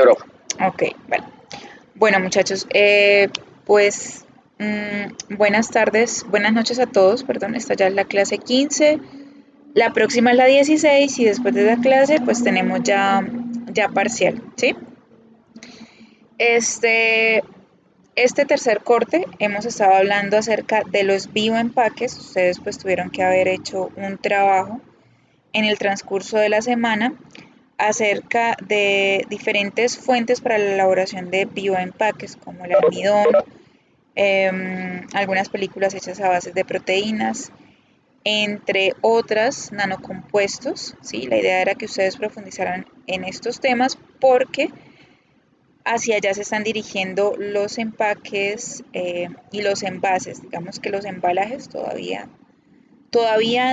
Profe. Ok, vale. Bueno, muchachos, pues buenas tardes, buenas noches a todos, perdón, esta ya es la clase 15, la próxima es la 16 y después de la clase pues tenemos ya parcial, ¿sí? Este, este tercer corte hemos estado hablando acerca de los bioempaques, ustedes pues tuvieron que haber hecho un trabajo en el transcurso de la semana acerca de diferentes fuentes para la elaboración de bioempaques como el almidón, algunas películas hechas a base de proteínas, entre otras nanocompuestos, ¿sí? La idea era que ustedes profundizaran en estos temas porque hacia allá se están dirigiendo los empaques y los envases. Digamos que los embalajes todavía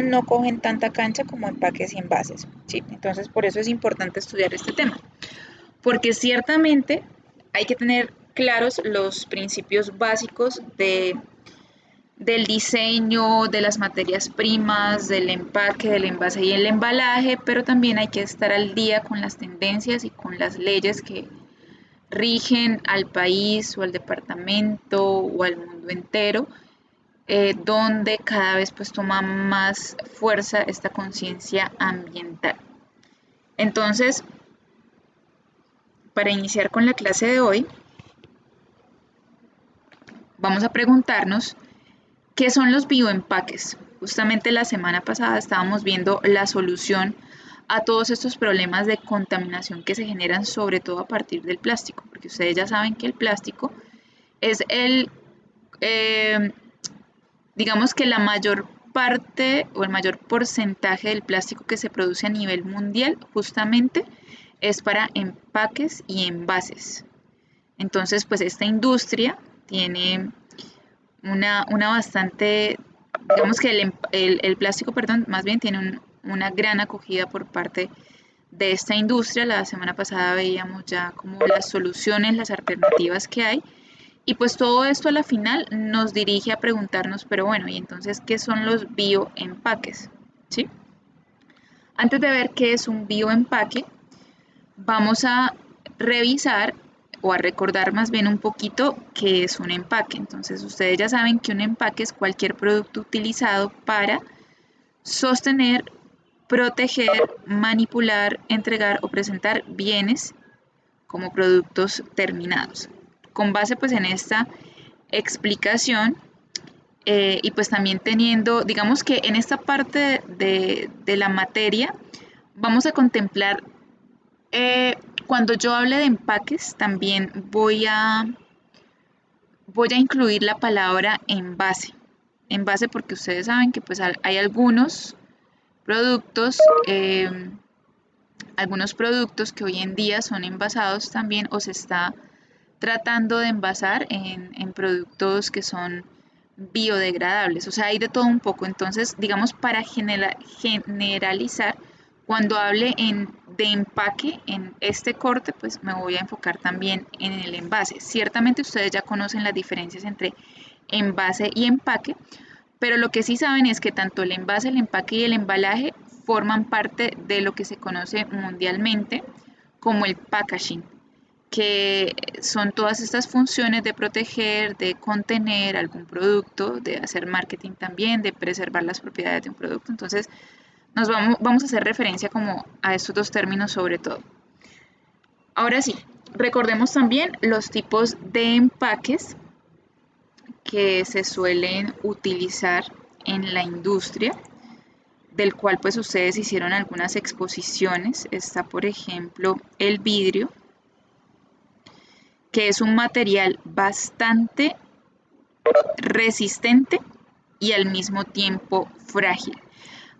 no cogen tanta cancha como empaques y envases, ¿sí? Entonces, por eso es importante estudiar este tema, porque ciertamente hay que tener claros los principios básicos del diseño, de las materias primas, del empaque, del envase y el embalaje, pero también hay que estar al día con las tendencias y con las leyes que rigen al país o al departamento o al mundo entero, donde cada vez pues toma más fuerza esta conciencia ambiental. Entonces, para iniciar con la clase de hoy, vamos a preguntarnos qué son los bioempaques. Justamente la semana pasada estábamos viendo la solución a todos estos problemas de contaminación que se generan sobre todo a partir del plástico, porque ustedes ya saben que el plástico es eh, digamos que la mayor parte o el mayor porcentaje del plástico que se produce a nivel mundial justamente es para empaques y envases. Entonces, pues esta industria tiene una bastante, digamos que el plástico, perdón, más bien tiene una gran acogida por parte de esta industria. La semana pasada veíamos ya como las soluciones, las alternativas que hay. Y pues todo esto a la final nos dirige a preguntarnos, pero bueno, ¿y entonces qué son los bioempaques? ¿Sí? Antes de ver qué es un bioempaque, vamos a revisar o a recordar más bien un poquito qué es un empaque. Entonces ustedes ya saben que un empaque es cualquier producto utilizado para sostener, proteger, manipular, entregar o presentar bienes como productos terminados. Con base pues en esta explicación y pues también teniendo, digamos que en esta parte de la materia vamos a contemplar, cuando yo hable de empaques también voy a incluir la palabra envase. Envase porque ustedes saben que pues hay productos, eh, algunos productos que hoy en día son envasados también o se está tratando de envasar en productos que son biodegradables, o sea, hay de todo un poco. Entonces, digamos, para generalizar, cuando hable de empaque en este corte, pues me voy a enfocar también en el envase. Ciertamente ustedes ya conocen las diferencias entre envase y empaque, pero lo que sí saben es que tanto el envase, el empaque y el embalaje forman parte de lo que se conoce mundialmente como el packaging, que son todas estas funciones de proteger, de contener algún producto, de hacer marketing también, de preservar las propiedades de un producto. Entonces, vamos a hacer referencia como a estos dos términos sobre todo. Ahora sí, recordemos también los tipos de empaques que se suelen utilizar en la industria, del cual pues ustedes hicieron algunas exposiciones. Está, por ejemplo, el vidrio, que es un material bastante resistente y al mismo tiempo frágil.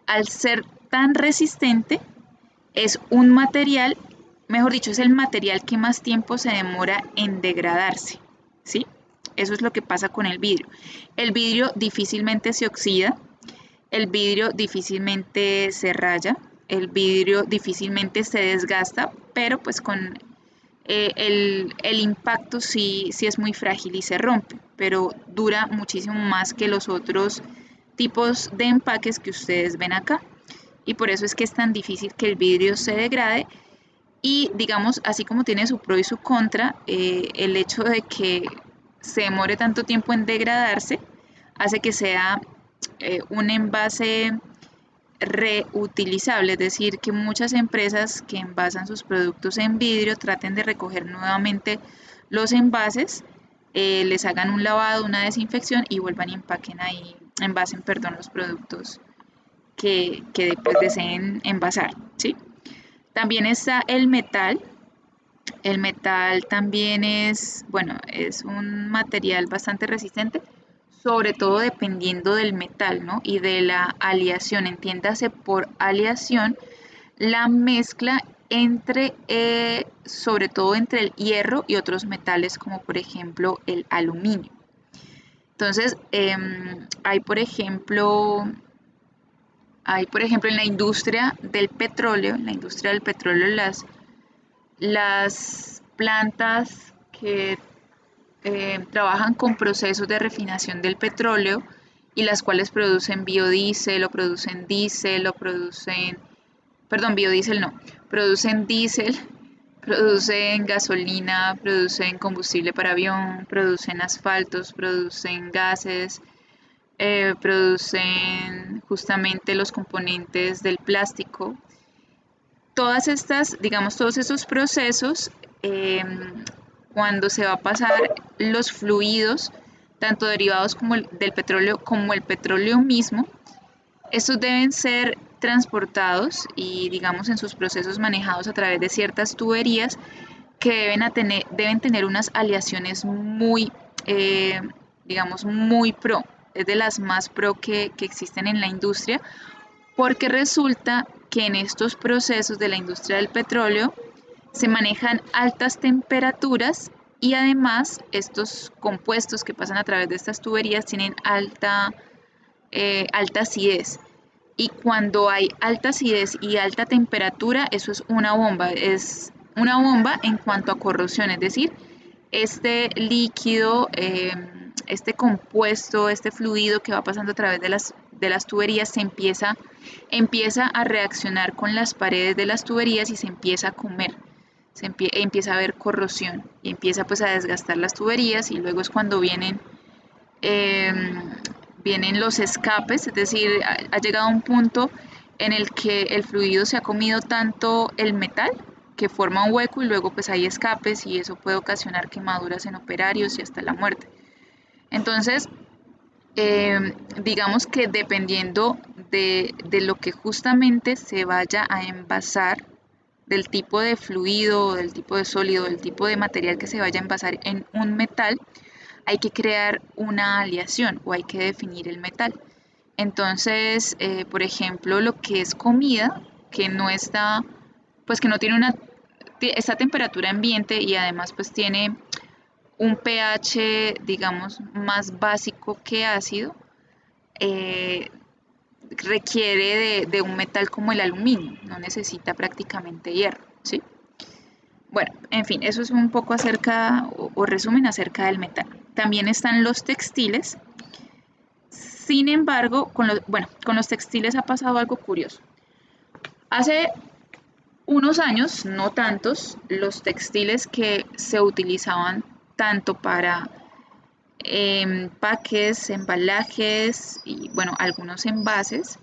Al ser tan resistente, es un material, mejor dicho, es el material que más tiempo se demora en degradarse, ¿sí? Eso es lo que pasa con el vidrio. El vidrio difícilmente se oxida, el vidrio difícilmente se raya, el vidrio difícilmente se desgasta, pero pues con el impacto sí es muy frágil y se rompe, pero dura muchísimo más que los otros tipos de empaques que ustedes ven acá. Y por eso es que es tan difícil que el vidrio se degrade Y digamos, así como tiene su pro y su contra, el hecho de que se demore tanto tiempo en degradarse hace que sea un envase reutilizable, es decir, que muchas empresas que envasan sus productos en vidrio traten de recoger nuevamente los envases, les hagan un lavado, una desinfección y vuelvan y empaquen ahí, envasen, perdón, los productos que después deseen envasar, ¿sí? También está el metal. El metal también es, bueno, es un material bastante resistente, sobre todo dependiendo del metal, ¿no? Y de la aleación, entiéndase por aleación, la mezcla entre, sobre todo entre el hierro y otros metales, como por ejemplo el aluminio. Entonces, hay por ejemplo en la industria del petróleo, las plantas que trabajan con procesos de refinación del petróleo y las cuales producen biodiesel o producen diésel o producen, perdón, biodiesel no, producen diésel, producen gasolina, producen combustible para avión, producen asfaltos, producen gases, producen justamente los componentes del plástico. Todas estas, digamos, todos esos procesos, cuando se va a pasar los fluidos, tanto derivados como del petróleo como el petróleo mismo, estos deben ser transportados y, digamos, en sus procesos manejados a través de ciertas tuberías que deben tener unas aleaciones muy, eh, digamos, muy pro, es de las más pro que existen en la industria, porque resulta que en estos procesos de la industria del petróleo se manejan altas temperaturas y además estos compuestos que pasan a través de estas tuberías tienen alta acidez. Y cuando hay alta acidez y alta temperatura, eso es una bomba en cuanto a corrosión, es decir, este líquido, este compuesto, este fluido que va pasando a través de las tuberías empieza a reaccionar con las paredes de las tuberías y se empieza a comer, empieza a haber corrosión y empieza pues a desgastar las tuberías y luego es cuando eh, vienen los escapes, es decir, ha llegado a un punto en el que el fluido se ha comido tanto el metal que forma un hueco y luego pues hay escapes y eso puede ocasionar quemaduras en operarios y hasta la muerte. Entonces, digamos que dependiendo de lo que justamente se vaya a envasar, del tipo de fluido, del tipo de sólido, del tipo de material que se vaya a envasar en un metal, hay que crear una aleación o hay que definir el metal. Entonces, por ejemplo, lo que es comida, que no está, pues que no tiene esta temperatura ambiente y además pues tiene un pH, digamos, más básico que ácido, eh, requiere de un metal como el aluminio, no necesita prácticamente hierro, ¿sí? Bueno, en fin, eso es un poco acerca o resumen acerca del metal. También están los textiles. Sin embargo, con los textiles ha pasado algo curioso. Hace unos años, no tantos, los textiles que se utilizaban tanto para empaques, embalajes y bueno, algunos envases,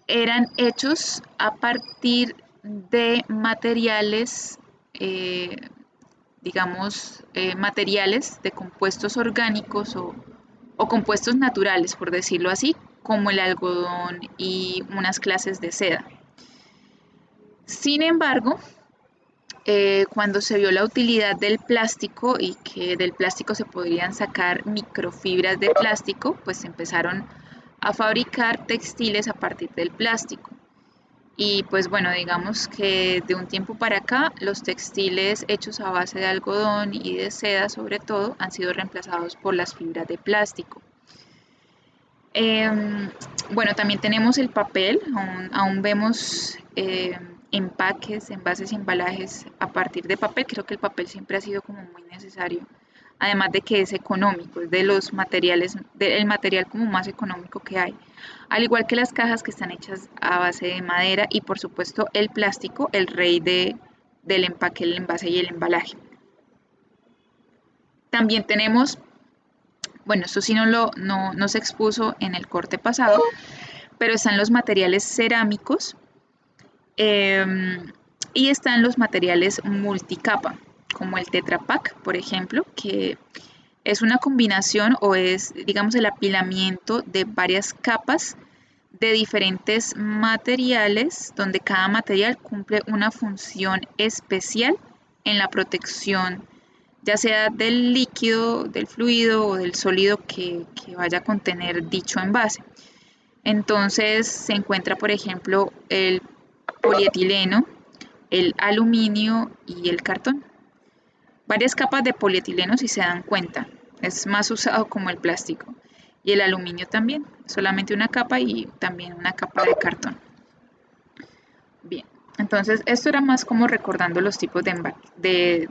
eran hechos a partir de materiales, digamos, materiales de compuestos orgánicos o compuestos naturales, por decirlo así, como el algodón y unas clases de seda. Sin embargo, cuando se vio la utilidad del plástico y que del plástico se podrían sacar microfibras de plástico, pues empezaron a fabricar textiles a partir del plástico. Y pues bueno, digamos que de un tiempo para acá los textiles hechos a base de algodón y de seda sobre todo han sido reemplazados por las fibras de plástico. Bueno, también tenemos el papel, aún vemos empaques, envases y embalajes a partir de papel. Creo que el papel siempre ha sido como muy necesario, además de que es económico, es de los materiales, el material como más económico que hay. Al igual que las cajas que están hechas a base de madera y por supuesto el plástico, el rey del empaque, el envase y el embalaje. También tenemos, bueno, esto sí no se expuso en el corte pasado, pero están los materiales cerámicos y están los materiales multicapa, como el Tetra Pak, por ejemplo, que es una combinación o es, digamos, el apilamiento de varias capas de diferentes materiales, donde cada material cumple una función especial en la protección, ya sea del líquido, del fluido o del sólido que vaya a contener dicho envase. Entonces se encuentra, por ejemplo, el polietileno, el aluminio y el cartón. Varias capas de polietileno, si se dan cuenta, es más usado como el plástico. Y el aluminio también, solamente una capa y también una capa de cartón. Bien, entonces esto era más como recordando los tipos de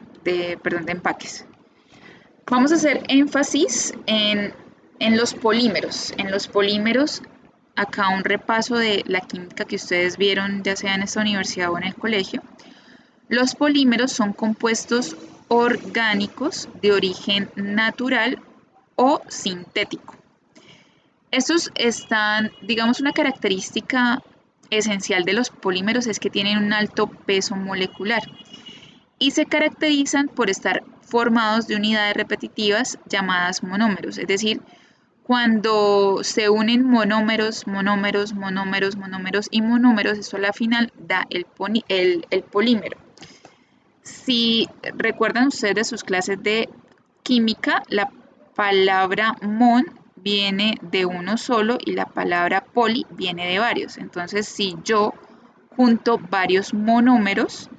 empaques. Vamos a hacer énfasis en los polímeros. En los polímeros, acá un repaso de la química que ustedes vieron, ya sea en esta universidad o en el colegio. Los polímeros son compuestos orgánicos de origen natural o sintético. Estos están, digamos, una característica esencial de los polímeros es que tienen un alto peso molecular y se caracterizan por estar formados de unidades repetitivas llamadas monómeros, es decir, cuando se unen monómeros y monómeros, esto a la final da el polímero. Si recuerdan ustedes de sus clases de química, la palabra mon viene de uno solo y la palabra poli viene de varios. Entonces, si yo junto varios monómeros,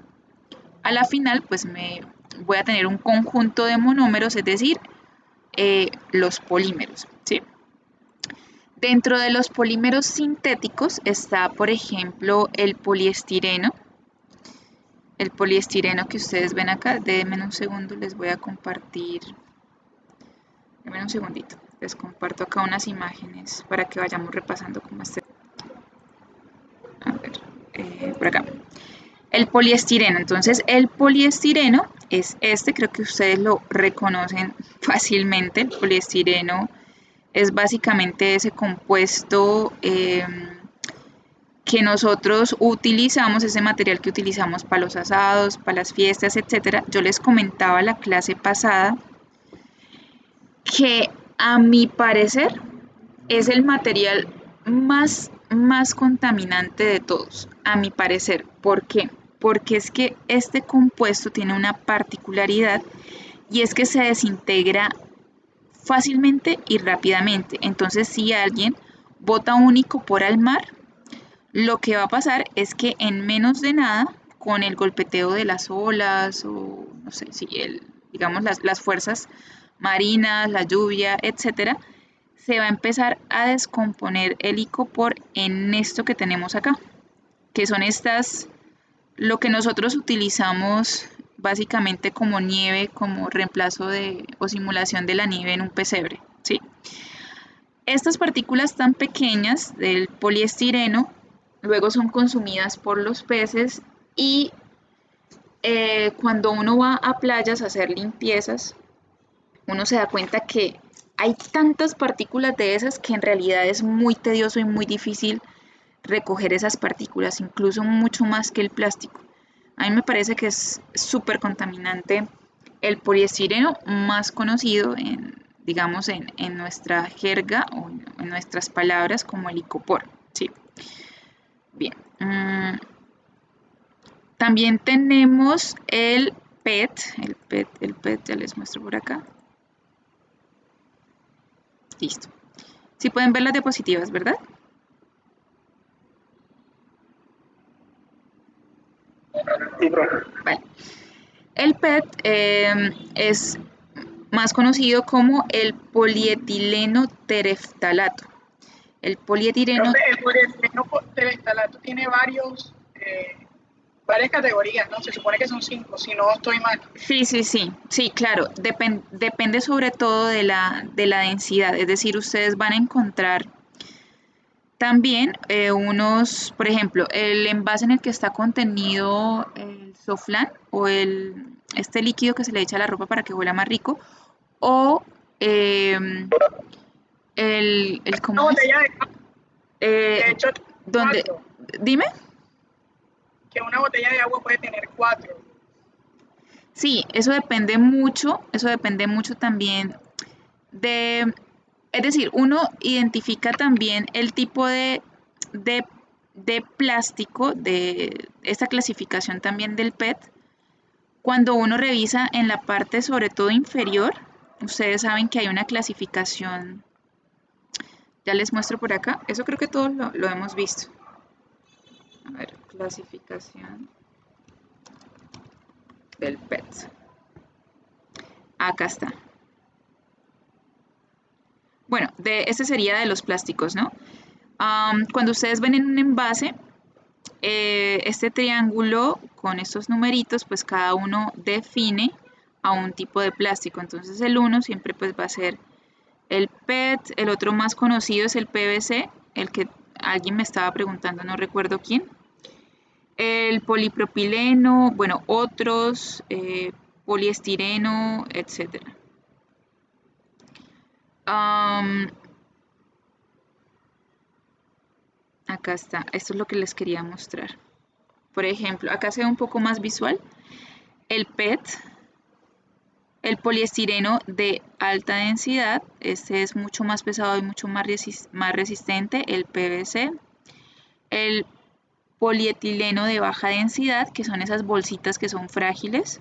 a la final pues me voy a tener un conjunto de monómeros, es decir, los polímeros, ¿sí? Dentro de los polímeros sintéticos está, por ejemplo, el poliestireno. El poliestireno que ustedes ven acá, denme un segundo, les voy a compartir. Denme un segundito, les comparto acá unas imágenes para que vayamos repasando cómo este. A ver, por acá. El poliestireno, entonces el poliestireno es este, creo que ustedes lo reconocen fácilmente. El poliestireno es básicamente ese compuesto que nosotros utilizamos, ese material que utilizamos para los asados, para las fiestas, etc. Yo les comentaba la clase pasada que a mi parecer es el material más contaminante de todos, a mi parecer. ¿Por qué? Porque es que este compuesto tiene una particularidad y es que se desintegra fácilmente y rápidamente. Entonces, si alguien bota un icopor al mar, lo que va a pasar es que en menos de nada, con el golpeteo de las olas o no sé si digamos las fuerzas marinas, la lluvia, etcétera, se va a empezar a descomponer el icopor en esto que tenemos acá, que son estas, lo que nosotros utilizamos básicamente como nieve, como reemplazo o simulación de la nieve en un pesebre, ¿sí? Estas partículas tan pequeñas del poliestireno luego son consumidas por los peces y cuando uno va a playas a hacer limpiezas, uno se da cuenta que hay tantas partículas de esas que en realidad es muy tedioso y muy difícil recoger esas partículas, incluso mucho más que el plástico. A mí me parece que es súper contaminante el poliestireno, más conocido digamos, en nuestra jerga o en nuestras palabras como el icopor, ¿sí? Bien. También tenemos el PET, ya les muestro por acá. Listo. Sí pueden ver las diapositivas, ¿verdad? Vale. El PET es más conocido como el polietileno tereftalato. El polietileno tereftalato tiene varias categorías, ¿no? Se supone que son 5, si no estoy mal. Sí, claro. Depende sobre todo de la densidad. Es decir, ustedes van a encontrar También por ejemplo, el envase en el que está contenido el soflán o este líquido que se le echa a la ropa para que huela más rico, o Una ¿cómo es? botella de agua, de Eh, hecho, donde, cuatro, dime. que una botella de agua puede tener cuatro. Sí, eso depende mucho también de, es decir, uno identifica también el tipo de, de plástico, de esta clasificación también del PET, cuando uno revisa en la parte sobre todo inferior. Ustedes saben que hay una clasificación, ya les muestro por acá, eso creo que todos lo hemos visto. A ver, clasificación del PET. Acá está. Bueno, este sería de los plásticos, ¿no? Cuando ustedes ven en un envase, este triángulo con estos numeritos, pues cada uno define a un tipo de plástico. Entonces el uno siempre pues va a ser el PET, el otro más conocido es el PVC, el que alguien me estaba preguntando, no recuerdo quién. El polipropileno, bueno, otros, poliestireno, etc. Acá está, esto es lo que les quería mostrar. Por ejemplo, acá se ve un poco más visual el PET, el poliestireno de alta densidad, este es mucho más pesado y mucho más resistente, el PVC, el polietileno de baja densidad, que son esas bolsitas que son frágiles,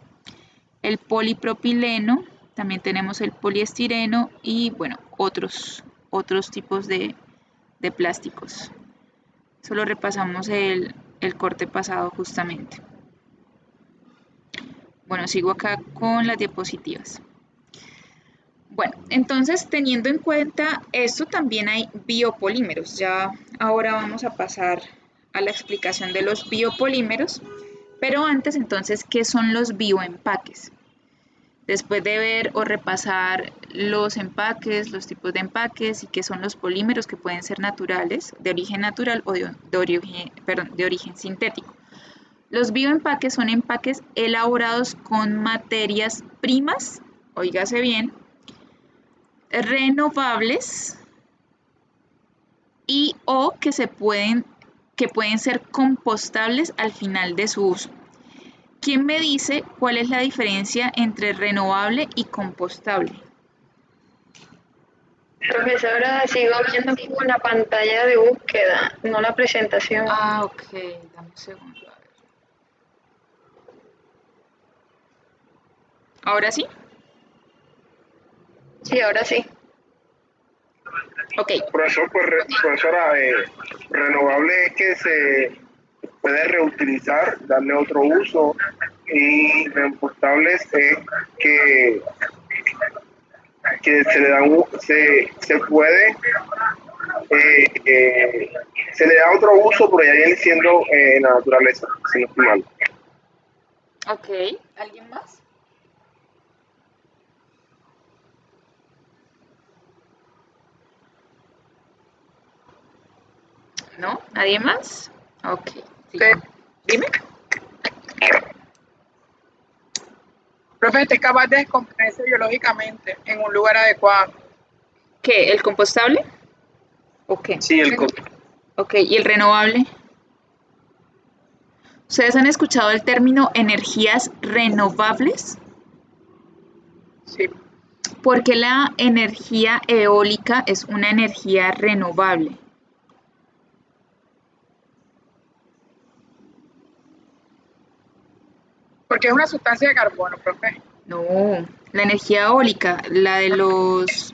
el polipropileno, también tenemos el poliestireno y bueno, otros tipos de plásticos. Solo repasamos el corte pasado justamente. Bueno, sigo acá con las diapositivas. Bueno, entonces teniendo en cuenta esto, también hay biopolímeros. Ya ahora vamos a pasar a la explicación de los biopolímeros, pero antes entonces, ¿qué son los bioempaques? Después de ver o repasar los empaques, los tipos de empaques y qué son los polímeros que pueden ser naturales, de origen natural o de origen sintético. Los bioempaques son empaques elaborados con materias primas, oígase bien, renovables y o que pueden ser compostables al final de su uso. ¿Quién me dice cuál es la diferencia entre renovable y compostable? Profesora, sigo viendo como la pantalla de búsqueda, no la presentación. Ah, ok, dame un segundo. A ver. ¿Ahora sí? Sí, ahora sí. Ok. Profesora, renovable es que se puede reutilizar, darle otro uso, y compostables es que, que se le da se puede se le da otro uso, pero ya viene siendo en la naturaleza, si no estoy mal. Ok, ¿alguien más? ¿No? ¿Nadie más? Ok. Sí. Dime. Profe, ¿usted es capaz de descomponerse biológicamente en un lugar adecuado? ¿Qué? ¿El compostable? ¿O qué? Sí, Ok, ¿y el renovable? ¿Ustedes han escuchado el término energías renovables? Sí. Porque la energía eólica es una energía renovable. Porque es una sustancia de carbono, profe. No, la energía eólica, la de los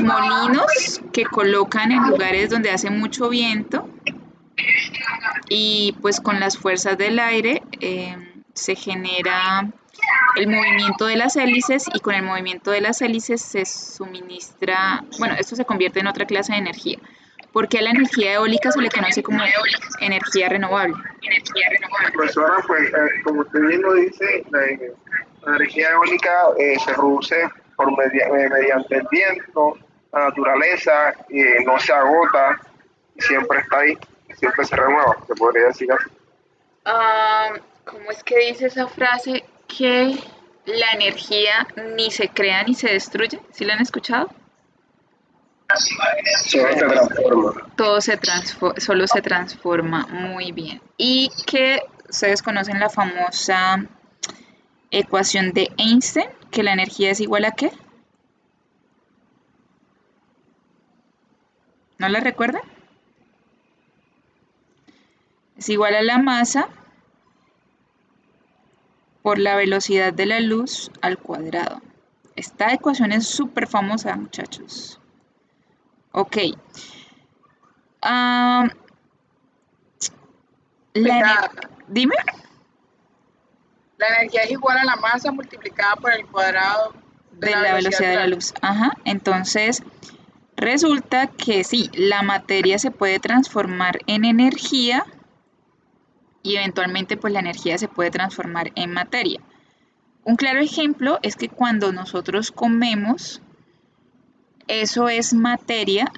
molinos que colocan en lugares donde hace mucho viento y pues con las fuerzas del aire se genera el movimiento de las hélices y con el movimiento de las hélices se suministra, bueno, esto se convierte en otra clase de energía, porque a la energía eólica se le conoce como energía renovable. Profesora, pues como usted bien lo dice, la energía eólica se produce mediante el viento, la naturaleza, no se agota, siempre está ahí, siempre se renueva, se podría decir así. ¿Cómo es que dice esa frase que la energía ni se crea ni se destruye? ¿Sí la han escuchado? Solo se transforma. Solo se transforma, muy bien. Y que ustedes conocen la famosa ecuación de Einstein, que la energía es igual a ¿qué? ¿No la recuerdan? Es igual a la masa por la velocidad de la luz al cuadrado. Esta ecuación es súper famosa, muchachos. Ok. Dime. La energía es igual a la masa multiplicada por el cuadrado de la velocidad de la luz. Ajá. Entonces, resulta que sí, la materia se puede transformar en energía y eventualmente pues la energía se puede transformar en materia. Un claro ejemplo es que cuando nosotros comemos, eso es materia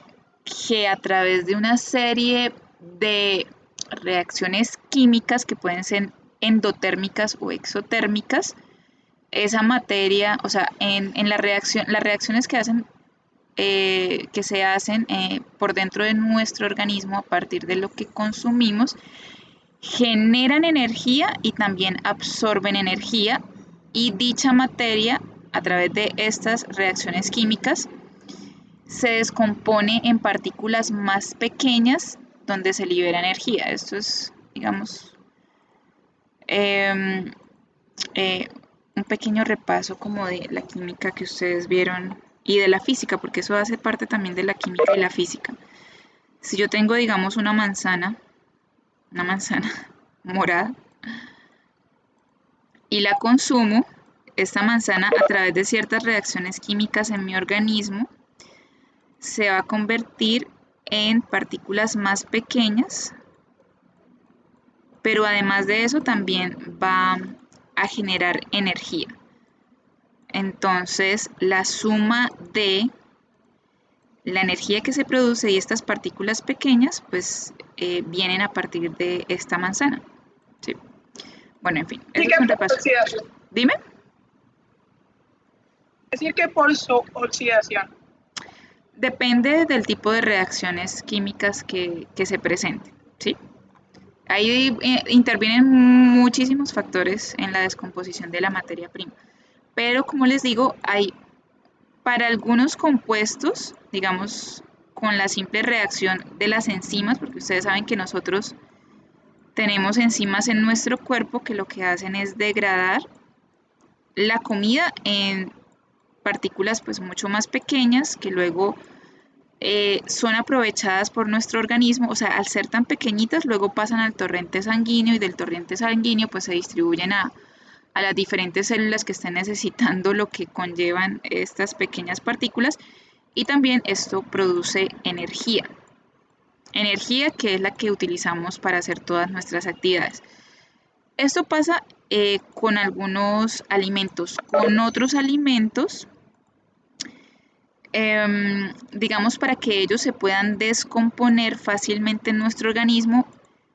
que a través de una serie de reacciones químicas que pueden ser endotérmicas o exotérmicas, esa materia, o sea, en las reacciones que se hacen por dentro de nuestro organismo a partir de lo que consumimos, generan energía y también absorben energía, y dicha materia, a través de estas reacciones químicas, se descompone en partículas más pequeñas donde se libera energía. Esto es, digamos, un pequeño repaso como de la química que ustedes vieron y de la física, porque eso hace parte también de la química y la física. Si yo tengo, digamos, una manzana morada, y la consumo, esta manzana a través de ciertas reacciones químicas en mi organismo se va a convertir en partículas más pequeñas, pero además de eso también va a generar energía. Entonces, la suma de la energía que se produce y estas partículas pequeñas, pues vienen a partir de esta manzana. ¿Sí? Bueno, en fin, eso es un repaso. Dime. Es decir, que por su oxidación. Depende del tipo de reacciones químicas que se presenten, ¿sí? Ahí intervienen muchísimos factores en la descomposición de la materia prima. Pero como les digo, hay para algunos compuestos, digamos, con la simple reacción de las enzimas, porque ustedes saben que nosotros tenemos enzimas en nuestro cuerpo que lo que hacen es degradar la comida en partículas pues mucho más pequeñas que luego son aprovechadas por nuestro organismo, o sea, al ser tan pequeñitas, luego pasan al torrente sanguíneo y del torrente sanguíneo pues se distribuyen a las diferentes células que estén necesitando lo que conllevan estas pequeñas partículas, y también esto produce energía que es la que utilizamos para hacer todas nuestras actividades. Esto pasa con algunos alimentos. Con otros alimentos, digamos, para que ellos se puedan descomponer fácilmente en nuestro organismo,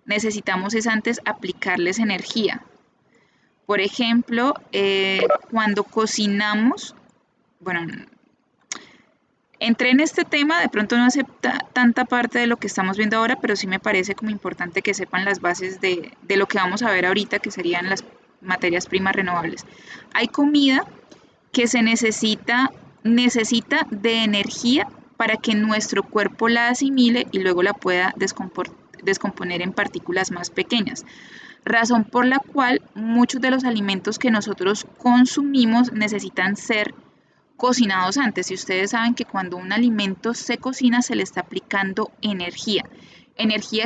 necesitamos es antes aplicarles energía. Por ejemplo, cuando cocinamos, bueno, entré en este tema, de pronto no hace tanta parte de lo que estamos viendo ahora, pero sí me parece como importante que sepan las bases de lo que vamos a ver ahorita, que serían las materias primas renovables. Hay comida que se necesita de energía para que nuestro cuerpo la asimile y luego la pueda descomponer en partículas más pequeñas. Razón por la cual muchos de los alimentos que nosotros consumimos necesitan ser cocinados antes. Y ustedes saben que cuando un alimento se cocina se le está aplicando energía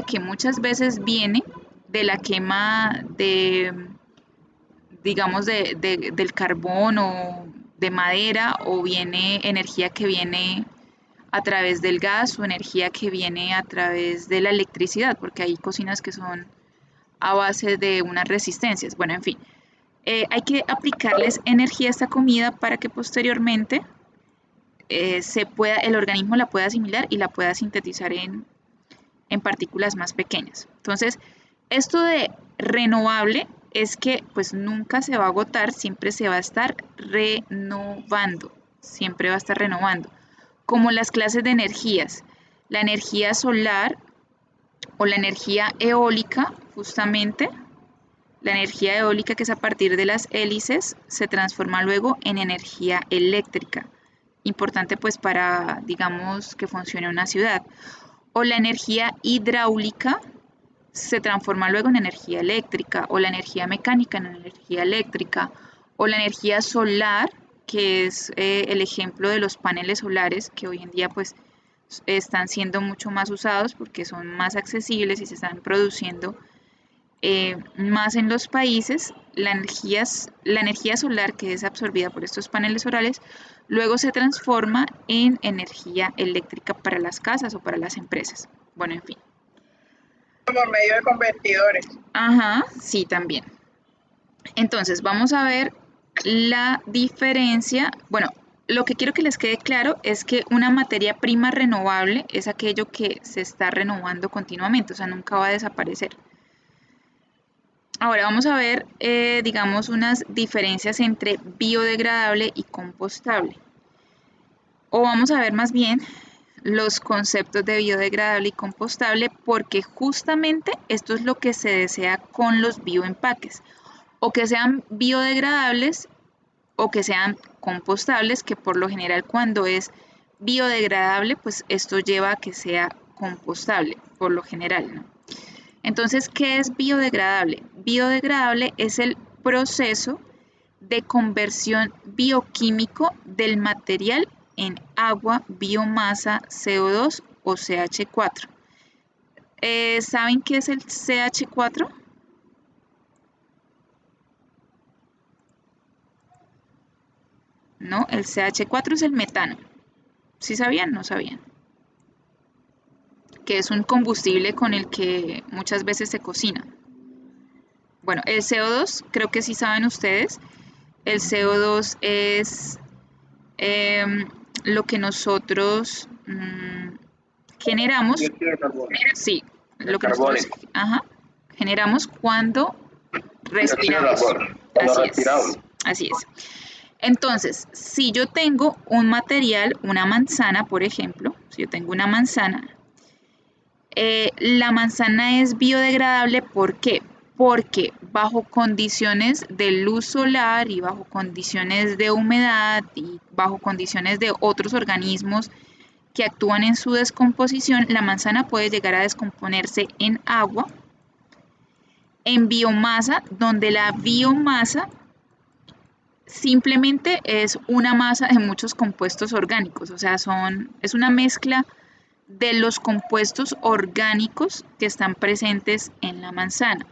que muchas veces viene de la quema digamos, del carbón o de madera, o viene energía que viene a través del gas, o energía que viene a través de la electricidad, porque hay cocinas que son a base de unas resistencias. Bueno, en fin, hay que aplicarles energía a esta comida para que posteriormente el organismo la pueda asimilar y la pueda sintetizar en partículas más pequeñas. Entonces, esto de renovable es que pues nunca se va a agotar, siempre se va a estar renovando, siempre va a estar renovando. Como las clases de energías, la energía solar o la energía eólica, justamente, la energía eólica que es a partir de las hélices se transforma luego en energía eléctrica, importante pues para, digamos, que funcione una ciudad. O la energía hidráulica se transforma luego en energía eléctrica, o la energía mecánica en energía eléctrica, o la energía solar, que es el ejemplo de los paneles solares, que hoy en día pues están siendo mucho más usados porque son más accesibles y se están produciendo más en los países. La energía solar que es absorbida por estos paneles solares luego se transforma en energía eléctrica para las casas o para las empresas. Bueno, en fin. Por medio de convertidores. Ajá, sí, también. Entonces, vamos a ver la diferencia. Bueno, lo que quiero que les quede claro es que una materia prima renovable es aquello que se está renovando continuamente, o sea, nunca va a desaparecer. Ahora vamos a ver, digamos, unas diferencias entre biodegradable y compostable. O vamos a ver más bien los conceptos de biodegradable y compostable, porque justamente esto es lo que se desea con los bioempaques, o que sean biodegradables o que sean compostables, que por lo general cuando es biodegradable, pues esto lleva a que sea compostable, por lo general, ¿no? Entonces, ¿qué es biodegradable? Biodegradable es el proceso de conversión bioquímico del material en agua, biomasa, CO2 o CH4. ¿Saben qué es el CH4? No, el CH4 es el metano. ¿Sí sabían? No sabían. Que es un combustible con el que muchas veces se cocina. Bueno, el CO2, creo que sí saben ustedes. El CO2 es lo que nosotros generamos. Sí, lo que nosotros generamos cuando respiramos. Así es. Entonces, si yo tengo un material, una manzana, por ejemplo, si yo tengo una manzana, la manzana es biodegradable, ¿por qué? Porque bajo condiciones de luz solar y bajo condiciones de humedad y bajo condiciones de otros organismos que actúan en su descomposición, la manzana puede llegar a descomponerse en agua, en biomasa, donde la biomasa simplemente es una masa de muchos compuestos orgánicos, o sea, es una mezcla de los compuestos orgánicos que están presentes en la manzana.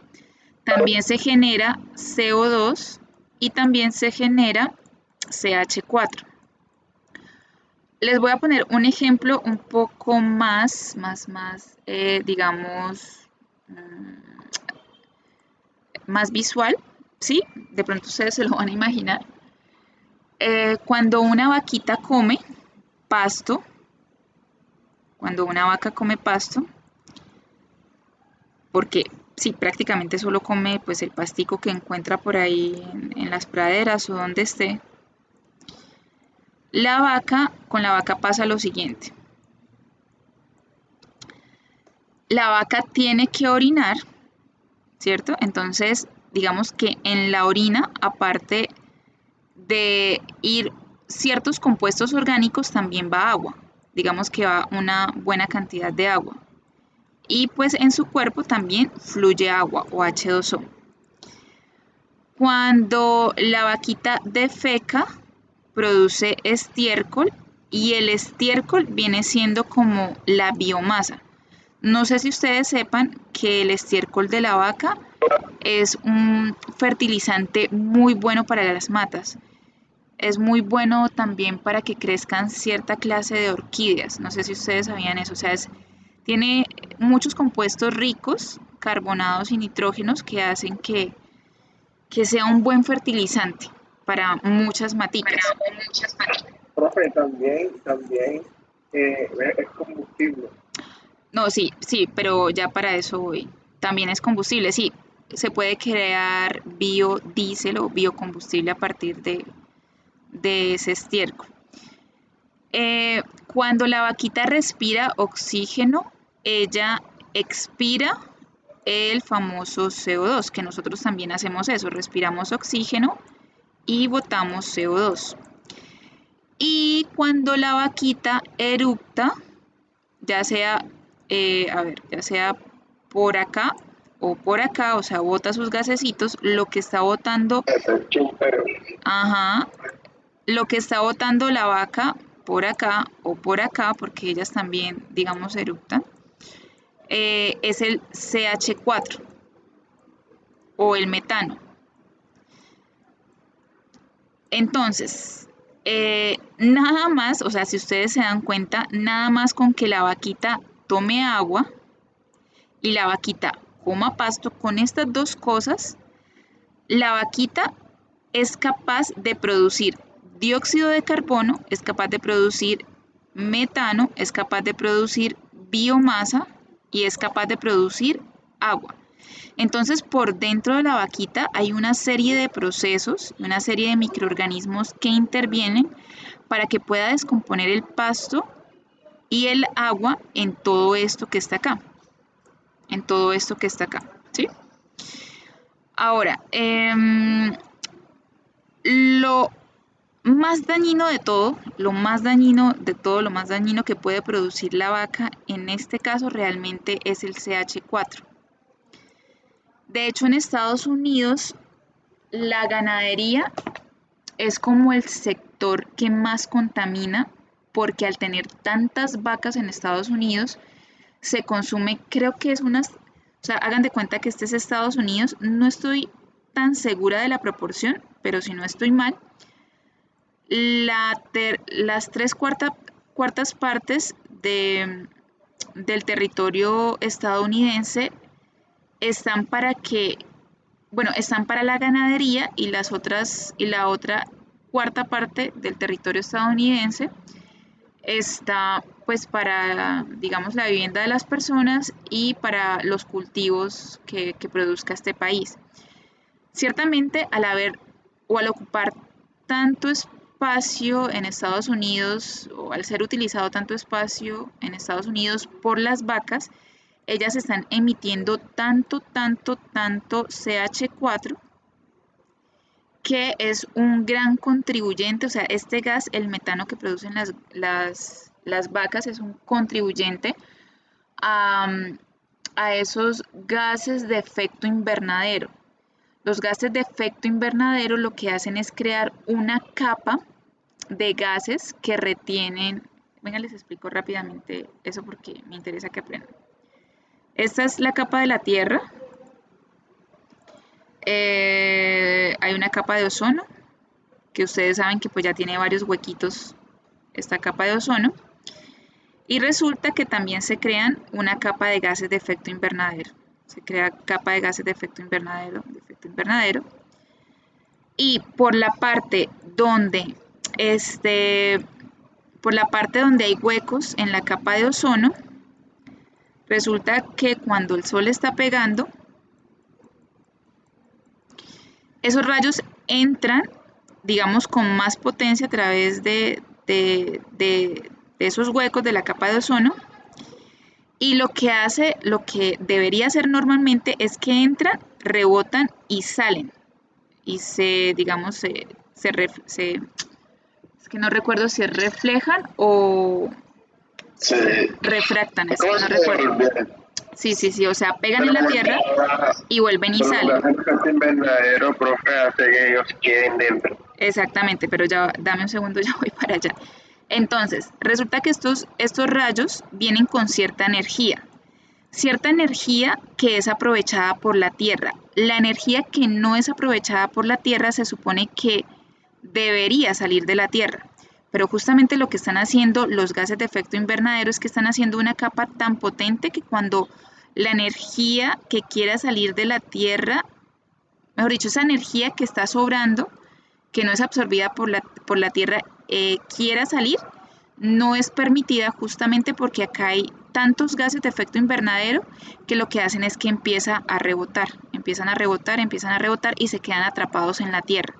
También se genera CO2 y también se genera CH4. Les voy a poner un ejemplo un poco más digamos, más visual, ¿sí? De pronto ustedes se lo van a imaginar. Cuando una vaquita come pasto, cuando una vaca come pasto, porque sí, prácticamente solo come pues el pastico que encuentra por ahí en las praderas o donde esté, con la vaca pasa lo siguiente. La vaca tiene que orinar, ¿cierto? Entonces, digamos que en la orina, aparte de ir ciertos compuestos orgánicos, también va agua. Digamos que va una buena cantidad de agua. Y pues en su cuerpo también fluye agua o H2O. Cuando la vaquita defeca, produce estiércol y el estiércol viene siendo como la biomasa. No sé si ustedes sepan que el estiércol de la vaca es un fertilizante muy bueno para las matas. Es muy bueno también para que crezcan cierta clase de orquídeas. No sé si ustedes sabían eso. O sea, tiene muchos compuestos ricos, carbonados y nitrógenos, que hacen que sea un buen fertilizante para muchas maticas. Profe, también es combustible. No, sí, sí, pero ya para eso voy. También es combustible, sí. Se puede crear biodiesel o biocombustible a partir de ese estiércol. Cuando la vaquita respira oxígeno, ella expira el famoso CO2, que nosotros también hacemos eso, respiramos oxígeno y botamos CO2. Y cuando la vaquita eructa, ya sea, ya sea por acá o por acá, o sea, bota sus gasecitos, lo que está botando, ajá, lo que está botando la vaca por acá o por acá, porque ellas también, digamos, eructan, es el CH4 o el metano. Entonces, nada más, o sea, si ustedes se dan cuenta, nada más con que la vaquita tome agua y la vaquita coma pasto, con estas dos cosas, la vaquita es capaz de producir dióxido de carbono, es capaz de producir metano, es capaz de producir biomasa y es capaz de producir agua. Entonces, por dentro de la vaquita hay una serie de procesos, una serie de microorganismos que intervienen para que pueda descomponer el pasto y el agua en todo esto que está acá. En todo esto que está acá, ¿sí? Ahora, lo más dañino de todo, lo más dañino que puede producir la vaca, en este caso realmente es el CH4. De hecho, en Estados Unidos, la ganadería es como el sector que más contamina, porque al tener tantas vacas en Estados Unidos, se consume, creo que es unas, o sea, hagan de cuenta que este es Estados Unidos, no estoy tan segura de la proporción, pero si no estoy mal, las cuartas partes del territorio estadounidense están para están para la ganadería y la otra cuarta parte del territorio estadounidense está pues para, digamos, la vivienda de las personas y para los cultivos que produzca este país. Ciertamente, al ocupar tanto espacio en Estados Unidos, o al ser utilizado tanto espacio en Estados Unidos por las vacas, ellas están emitiendo tanto CH4, que es un gran contribuyente, o sea, este gas, el metano que producen las vacas, es un contribuyente a esos gases de efecto invernadero. Los gases de efecto invernadero lo que hacen es crear una capa de gases que retienen. Venga, les explico rápidamente eso porque me interesa que aprendan. Esta es la capa de la Tierra. Hay una capa de ozono, que ustedes saben que pues ya tiene varios huequitos esta capa de ozono. Y resulta que también se crean una capa de gases de efecto invernadero. Se crea capa de gases de efecto invernadero. Y por la parte donde hay huecos en la capa de ozono, resulta que cuando el sol está pegando, esos rayos entran, digamos, con más potencia a través de esos huecos de la capa de ozono, y lo que debería hacer normalmente es que entran, rebotan y salen, y es que no recuerdo si reflejan o refractan, es que no recuerdo. Sí, o sea, pegan en la tierra y vuelven y salen. Invernadero, profe, hace que ellos queden dentro. Exactamente, pero ya dame un segundo, ya voy para allá. Entonces, resulta que estos rayos vienen con cierta energía que es aprovechada por la Tierra. La energía que no es aprovechada por la Tierra se supone que debería salir de la Tierra, pero justamente lo que están haciendo los gases de efecto invernadero es que están haciendo una capa tan potente que cuando la energía que quiera salir de la Tierra, mejor dicho, esa energía que está sobrando, que no es absorbida por la Tierra, quiera salir, no es permitida justamente porque acá hay tantos gases de efecto invernadero que lo que hacen es que empiezan a rebotar y se quedan atrapados en la Tierra.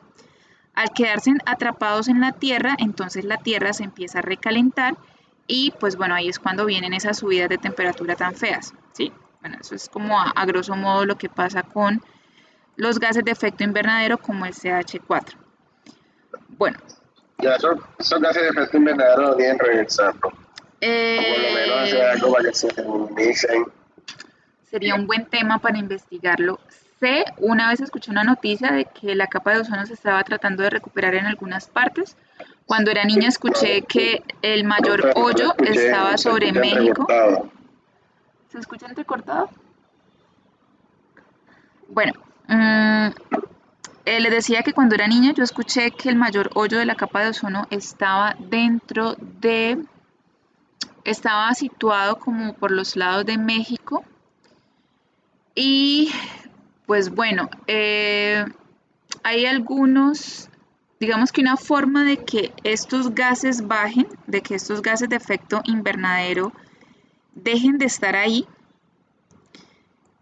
Al quedarse atrapados en la Tierra, entonces la Tierra se empieza a recalentar y pues bueno, ahí es cuando vienen esas subidas de temperatura tan feas, ¿sí? Bueno, eso es como a grosso modo lo que pasa con los gases de efecto invernadero como el CH4. Bueno. Ya esos gases de efecto invernadero no tienen reversar, ¿no? O por lo menos hacer algo para que se minimicen. Sería un buen tema para investigarlo. Una vez escuché una noticia de que la capa de ozono se estaba tratando de recuperar en algunas partes. Cuando era niña escuché que el mayor hoyo estaba sobre México. ¿Se escucha entrecortado? Bueno, les decía que cuando era niña yo escuché que el mayor hoyo de la capa de ozono estaba estaba situado como por los lados de México. Y pues bueno, hay algunos, digamos que una forma de que estos gases bajen, de que estos gases de efecto invernadero dejen de estar ahí,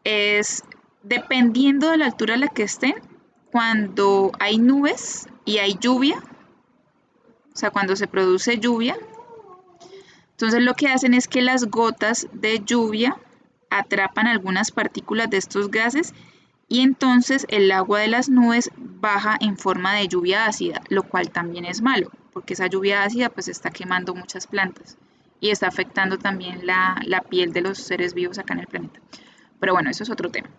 es dependiendo de la altura a la que estén, cuando hay nubes y hay lluvia, o sea, cuando se produce lluvia, entonces lo que hacen es que las gotas de lluvia atrapan algunas partículas de estos gases y entonces el agua de las nubes baja en forma de lluvia ácida, lo cual también es malo, porque esa lluvia ácida pues está quemando muchas plantas y está afectando también la piel de los seres vivos acá en el planeta. Pero bueno, eso es otro tema.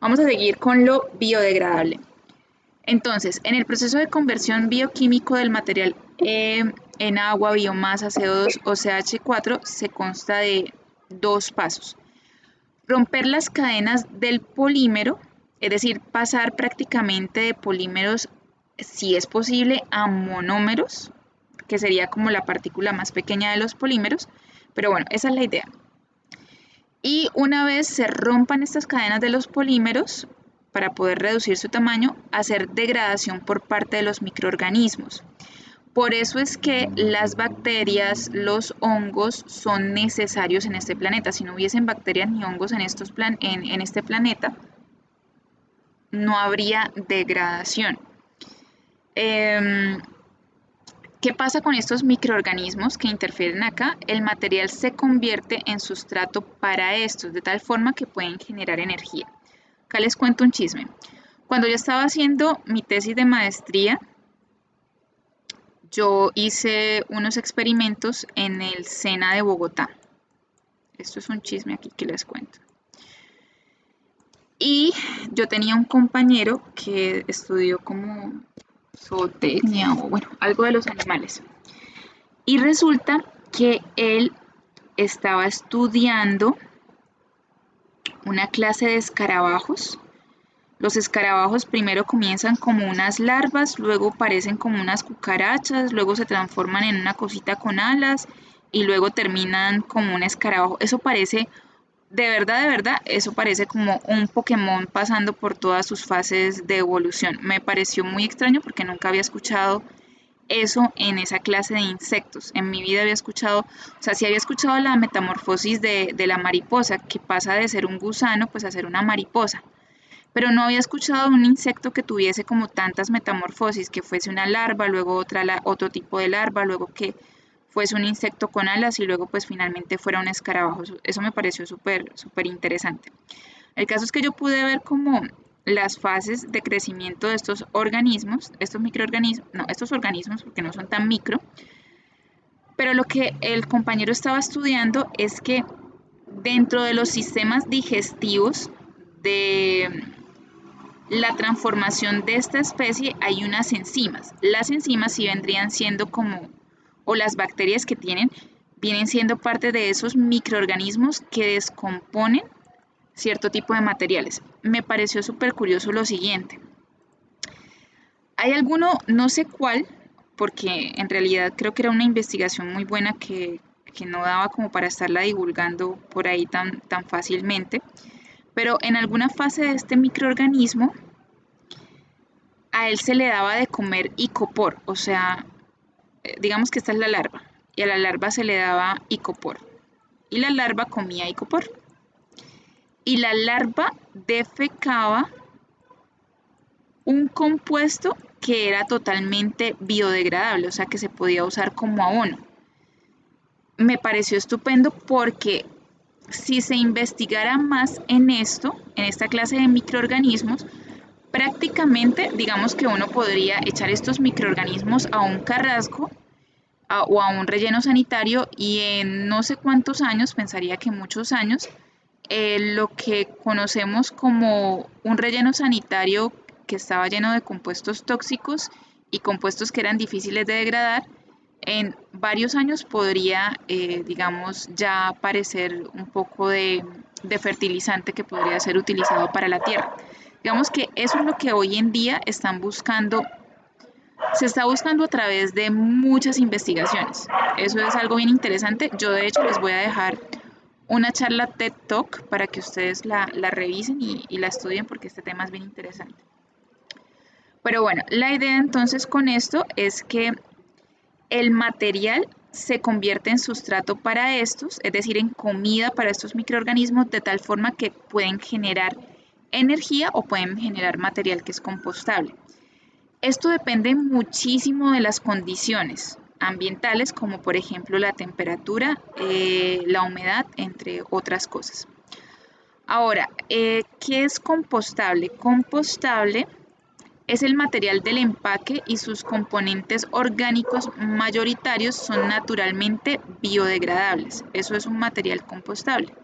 Vamos a seguir con lo biodegradable. Entonces, en el proceso de conversión bioquímico del material en agua, biomasa, CO2 o CH4 se consta de 2 pasos. Romper las cadenas del polímero, es decir, pasar prácticamente de polímeros, si es posible, a monómeros, que sería como la partícula más pequeña de los polímeros, pero bueno, esa es la idea. Y una vez se rompan estas cadenas de los polímeros, para poder reducir su tamaño, hacer degradación por parte de los microorganismos. Por eso es que las bacterias, los hongos son necesarios en este planeta. Si no hubiesen bacterias ni hongos en este planeta, no habría degradación. ¿Qué pasa con estos microorganismos que interfieren acá? El material se convierte en sustrato para estos, de tal forma que pueden generar energía. Acá les cuento un chisme. Cuando yo estaba haciendo mi tesis de maestría, yo hice unos experimentos en el SENA de Bogotá. Esto es un chisme aquí que les cuento. Y yo tenía un compañero que estudió como zootecnia o bueno, algo de los animales. Y resulta que él estaba estudiando una clase de escarabajos. Los escarabajos primero comienzan como unas larvas, luego parecen como unas cucarachas, luego se transforman en una cosita con alas y luego terminan como un escarabajo. Eso parece, de verdad, eso parece como un Pokémon pasando por todas sus fases de evolución. Me pareció muy extraño porque nunca había escuchado eso en esa clase de insectos. En mi vida había escuchado, o sea, sí había escuchado la metamorfosis de la mariposa, que pasa de ser un gusano pues a ser una mariposa. Pero no había escuchado un insecto que tuviese como tantas metamorfosis, que fuese una larva, luego otro tipo de larva, luego que fuese un insecto con alas y luego pues finalmente fuera un escarabajo. Eso me pareció súper interesante. El caso es que yo pude ver como las fases de crecimiento de estos organismos, estos microorganismos, no, estos organismos porque no son tan micro, pero lo que el compañero estaba estudiando es que dentro de los sistemas digestivos de la transformación de esta especie hay unas enzimas. Las enzimas sí vendrían siendo como, o las bacterias que tienen, vienen siendo parte de esos microorganismos que descomponen cierto tipo de materiales. Me pareció súper curioso lo siguiente. Hay alguno, no sé cuál, porque en realidad creo que era una investigación muy buena que no daba como para estarla divulgando por ahí tan fácilmente, pero en alguna fase de este microorganismo a él se le daba de comer icopor, o sea, digamos que esta es la larva, y a la larva se le daba icopor. Y la larva comía icopor. Y la larva defecaba un compuesto que era totalmente biodegradable, o sea que se podía usar como abono. Me pareció estupendo porque si se investigara más en esto, en esta clase de microorganismos, prácticamente digamos que uno podría echar estos microorganismos a un carrasco o a un relleno sanitario y en no sé cuántos años, pensaría que muchos años, lo que conocemos como un relleno sanitario que estaba lleno de compuestos tóxicos y compuestos que eran difíciles de degradar, en varios años podría, digamos, ya aparecer un poco de fertilizante que podría ser utilizado para la tierra. Digamos que eso es lo que hoy en día están buscando, se está buscando a través de muchas investigaciones. Eso es algo bien interesante. Yo de hecho les voy a dejar una charla TED Talk para que ustedes la revisen y la estudien porque este tema es bien interesante. Pero bueno, la idea entonces con esto es que el material se convierte en sustrato para estos, es decir, en comida para estos microorganismos, de tal forma que pueden generar energía o pueden generar material que es compostable. Esto depende muchísimo de las condiciones ambientales, como por ejemplo la temperatura, la humedad, entre otras cosas. Ahora, ¿qué es compostable? Compostable es el material del empaque y sus componentes orgánicos mayoritarios son naturalmente biodegradables. Eso es un material compostable,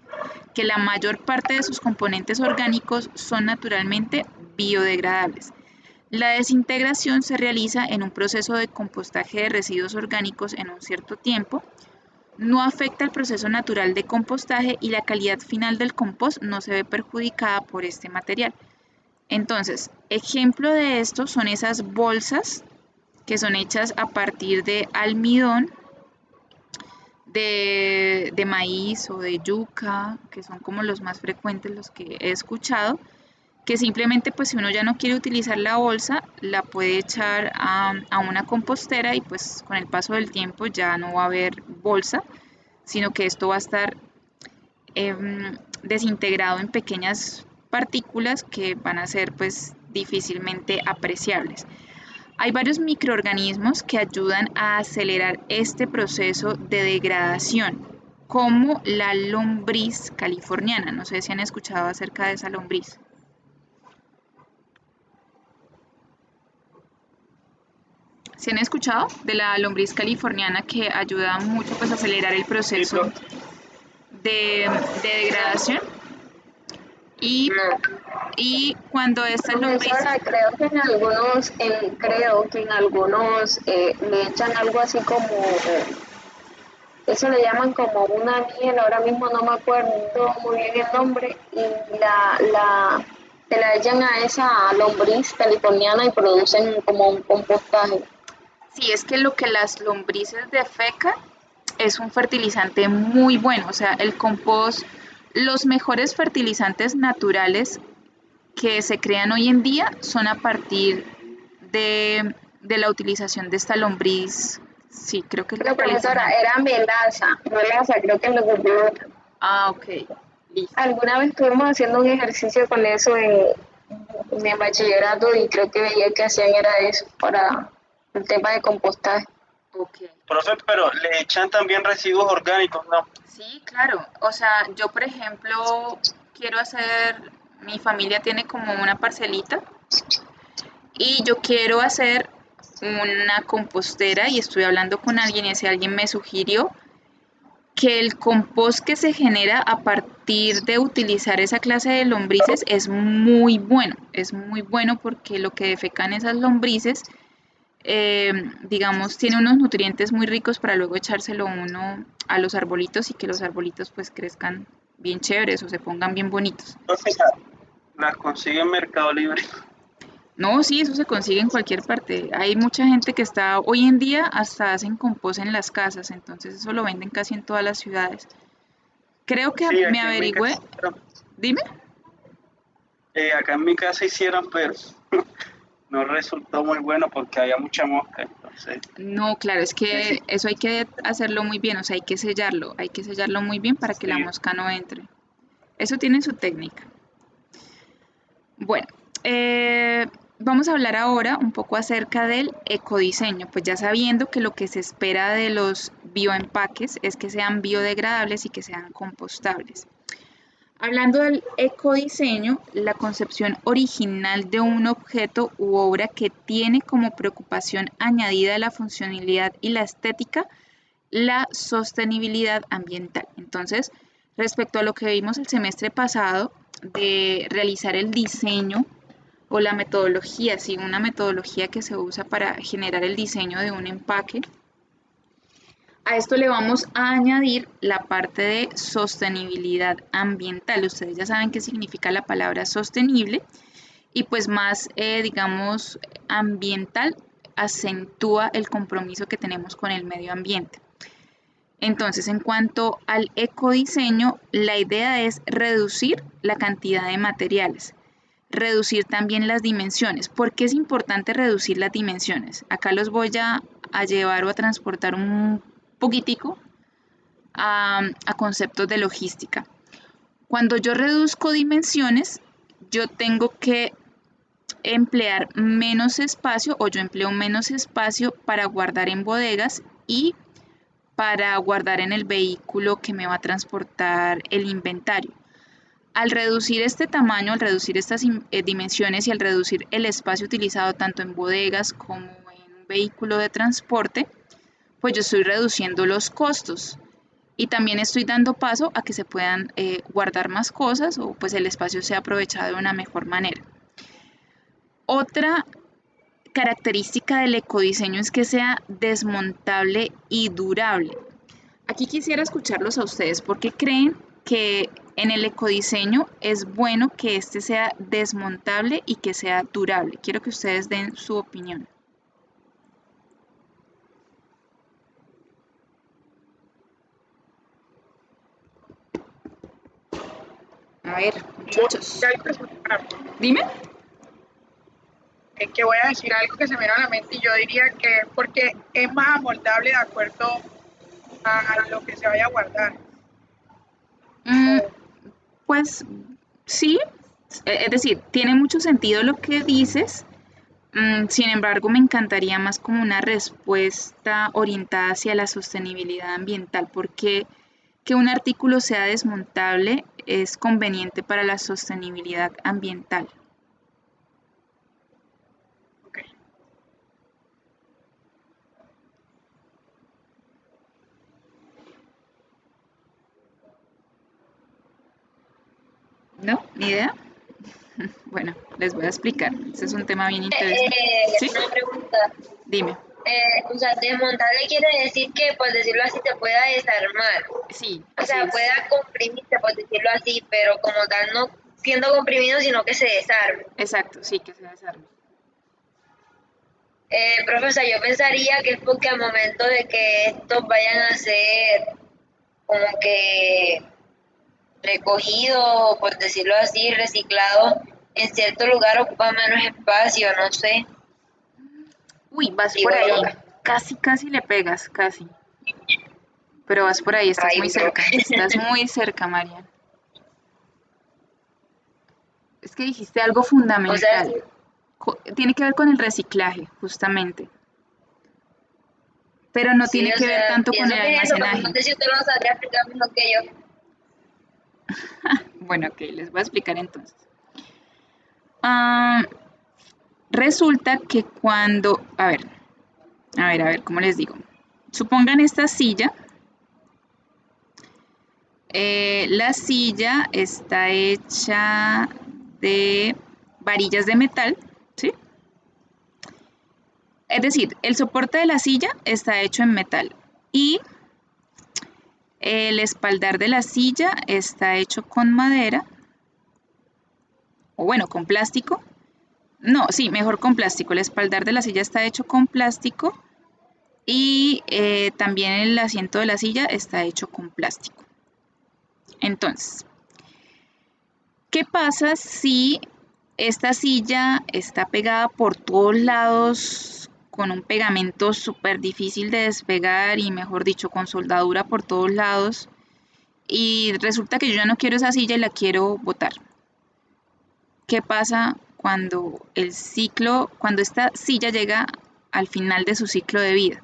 que la mayor parte de sus componentes orgánicos son naturalmente biodegradables. La desintegración se realiza en un proceso de compostaje de residuos orgánicos en un cierto tiempo. No afecta el proceso natural de compostaje y la calidad final del compost no se ve perjudicada por este material. Entonces, ejemplo de esto son esas bolsas que son hechas a partir de almidón, de maíz o de yuca, que son como los más frecuentes, los que he escuchado, que simplemente pues si uno ya no quiere utilizar la bolsa, la puede echar a una compostera y pues con el paso del tiempo ya no va a haber bolsa, sino que esto va a estar desintegrado en pequeñas partículas que van a ser pues difícilmente apreciables. Hay varios microorganismos que ayudan a acelerar este proceso de degradación, como la lombriz californiana. No sé si han escuchado acerca de esa lombriz. ¿Se han escuchado de la lombriz californiana que ayuda mucho pues, a acelerar el proceso de degradación? Y cuando estas lombrices... Creo que en algunos le echan algo así como, eso le llaman como una miel, ahora mismo no me acuerdo muy bien el nombre, y se la echan a esa lombriz californiana y producen como un compostaje. Sí, es que lo que las lombrices defecan es un fertilizante muy bueno, o sea, el compost, los mejores fertilizantes naturales que se crean hoy en día son a partir de la utilización de esta lombriz. Sí, creo que es la profesora, era melaza, creo que lo que Ah, ok, listo. Alguna vez estuvimos haciendo un ejercicio con eso en bachillerato y creo que veía que hacían era eso para el tema de compostaje. Okay. Profe, pero le echan también residuos orgánicos, ¿no? Sí, claro. O sea, yo por ejemplo quiero hacer, mi familia tiene como una parcelita y yo quiero hacer una compostera y estoy hablando con alguien y ese alguien me sugirió que el compost que se genera a partir de utilizar esa clase de lombrices es muy bueno porque lo que defecan esas lombrices digamos, tiene unos nutrientes muy ricos para luego echárselo uno a los arbolitos y que los arbolitos pues crezcan bien chéveres o se pongan bien bonitos. Entonces, las consigue en Mercado Libre. No, sí, eso se consigue en cualquier parte. Hay mucha gente que está, hoy en día hasta hacen compost en las casas, entonces eso lo venden casi en todas las ciudades. Creo que Sí, me averigüé. Dime. Acá en mi casa hicieron, pero no resultó muy bueno porque había mucha mosca. Entonces. Sí. No, claro, es que eso hay que hacerlo muy bien, o sea, hay que sellarlo muy bien para que la Sí. mosca no entre. Eso tiene su técnica. Bueno, vamos a hablar ahora un poco acerca del ecodiseño, pues ya sabiendo que lo que se espera de los bioempaques es que sean biodegradables y que sean compostables. Hablando del ecodiseño, la concepción original de un objeto u obra que tiene como preocupación añadida la funcionalidad y la estética, la sostenibilidad ambiental. Entonces, respecto a lo que vimos el semestre pasado de realizar el diseño o la metodología, sí, una metodología que se usa para generar el diseño de un empaque, a esto le vamos a añadir la parte de sostenibilidad ambiental. Ustedes ya saben qué significa la palabra sostenible y pues más, digamos, ambiental acentúa el compromiso que tenemos con el medio ambiente. Entonces, en cuanto al ecodiseño, la idea es reducir la cantidad de materiales, reducir también las dimensiones. ¿Por qué es importante reducir las dimensiones? Acá los voy a llevar o a transportar un poquitico a conceptos de logística. Cuando yo reduzco dimensiones, yo tengo que emplear menos espacio o yo empleo menos espacio para guardar en bodegas y para guardar en el vehículo que me va a transportar el inventario. Al reducir este tamaño, al reducir estas dimensiones y al reducir el espacio utilizado tanto en bodegas como en un vehículo de transporte, pues yo estoy reduciendo los costos y también estoy dando paso a que se puedan guardar más cosas o pues el espacio sea aprovechado de una mejor manera. Otra característica del ecodiseño es que sea desmontable y durable. Aquí quisiera escucharlos a ustedes porque creen que en el ecodiseño es bueno que este sea desmontable y que sea durable. Quiero que ustedes den su opinión. A ver, muchachos. Dime. Es que voy a decir algo que se me viene a la mente y yo diría que porque es más amoldable de acuerdo a lo que se vaya a guardar. Pues sí, es decir, tiene mucho sentido lo que dices. Sin embargo, me encantaría más como una respuesta orientada hacia la sostenibilidad ambiental, porque que un artículo sea desmontable es conveniente para la sostenibilidad ambiental. Okay. ¿No? ¿Ni idea? Bueno, les voy a explicar. Este es un tema bien interesante. ¿Sí? Una pregunta. Dime. O sea, desmontable quiere decir que, por decirlo así, se pueda desarmar. Sí. O sea, pueda comprimirse, por decirlo así, pero como tal no siendo comprimido, sino que se desarme. Exacto, sí, que se desarme. Profesor, yo pensaría que es porque al momento de que estos vayan a ser como que recogidos, por decirlo así, reciclados, en cierto lugar ocupa menos espacio, no sé. Uy, vas Digo por ahí. yo. Casi le pegas, casi. Pero vas por ahí, estás muy cerca. Estás muy cerca, Marian. Es que dijiste algo fundamental. O sea, sí. Tiene que ver con el reciclaje, justamente. Pero no tiene que ver tanto con el almacenaje. No sé si usted lo sabría explicar mejor que yo. Bueno, ok, les voy a explicar entonces. Resulta que cuando, a ver, ¿cómo les digo? Supongan esta silla. La silla está hecha de varillas de metal, ¿sí? Es decir, el soporte de la silla está hecho en metal y el espaldar de la silla está hecho con madera, o bueno, con plástico. No, sí, mejor con plástico. El espaldar de la silla está hecho con plástico y también el asiento de la silla está hecho con plástico. Entonces, ¿qué pasa si esta silla está pegada por todos lados con un pegamento súper difícil de despegar y mejor dicho con soldadura por todos lados, y resulta que yo ya no quiero esa silla y la quiero botar. ¿Qué pasa cuando cuando esta silla llega al final de su ciclo de vida?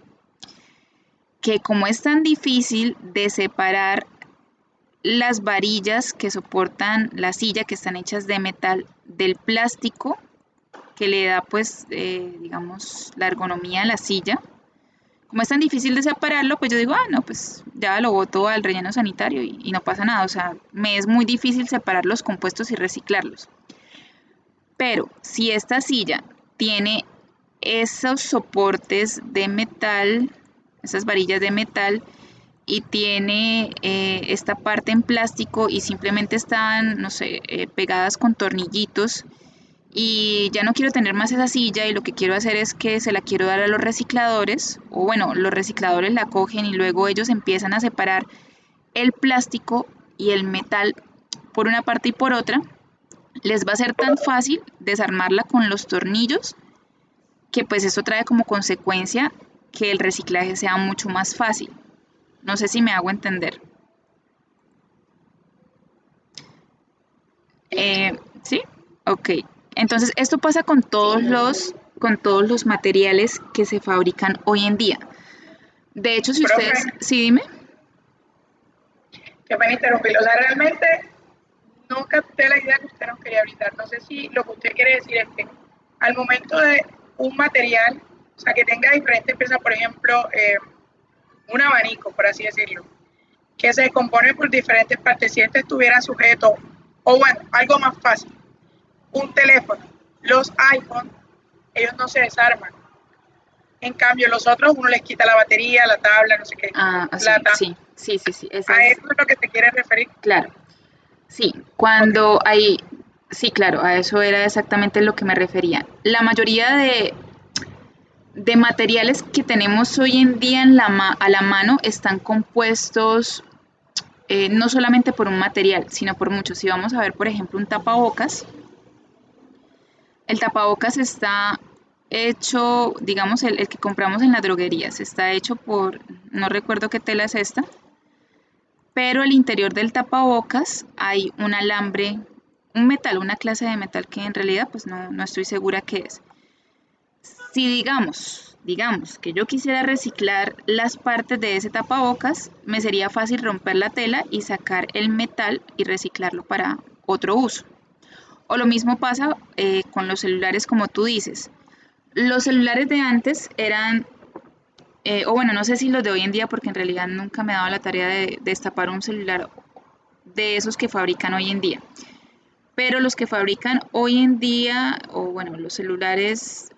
Que como es tan difícil de separar las varillas que soportan la silla, que están hechas de metal, del plástico, que le da pues, digamos, la ergonomía a la silla, como es tan difícil de separarlo, pues yo digo, no, pues ya lo boto al relleno sanitario y no pasa nada. O sea, me es muy difícil separar los compuestos y reciclarlos. Pero si esta silla tiene esos soportes de metal, esas varillas de metal, y tiene esta parte en plástico y simplemente están, no sé, pegadas con tornillitos, y ya no quiero tener más esa silla y lo que quiero hacer es que se la quiero dar a los recicladores, o bueno, los recicladores la cogen y luego ellos empiezan a separar el plástico y el metal por una parte y por otra, les va a ser tan fácil desarmarla con los tornillos que pues eso trae como consecuencia que el reciclaje sea mucho más fácil. No sé si me hago entender. ¿Sí? Ok. Entonces, esto pasa con todos los materiales que se fabrican hoy en día. De hecho, si Profe, ustedes... Sí, dime. qué pena interrumpirlo. O sea, realmente no capté la idea que usted nos quería brindar. No sé si lo que usted quiere decir es que al momento de un material, o sea, que tenga diferentes piezas, por ejemplo, un abanico, por así decirlo, que se compone por diferentes partes, si este estuviera sujeto, o bueno, algo más fácil, un teléfono, los iPhone, ellos no se desarman. En cambio, los otros, uno les quita la batería, la tabla, no sé qué. Sí. A eso es lo que te quieres referir. Claro. Sí, cuando hay... Sí, claro, a eso era exactamente lo que me refería. La mayoría de materiales que tenemos hoy en día a la mano están compuestos no solamente por un material, sino por muchos. Si vamos a ver, por ejemplo, un tapabocas, el tapabocas está hecho, digamos, el que compramos en las droguerías, está hecho por, no recuerdo qué tela es esta, pero al interior del tapabocas hay un alambre, un metal, una clase de metal que en realidad pues no estoy segura qué es. Si digamos que yo quisiera reciclar las partes de ese tapabocas, me sería fácil romper la tela y sacar el metal y reciclarlo para otro uso. O lo mismo pasa con los celulares, como tú dices. Los celulares de antes eran, o bueno, no sé si los de hoy en día, porque en realidad nunca me he dado la tarea de destapar un celular de esos que fabrican hoy en día. Pero los que fabrican hoy en día, o bueno, los celulares,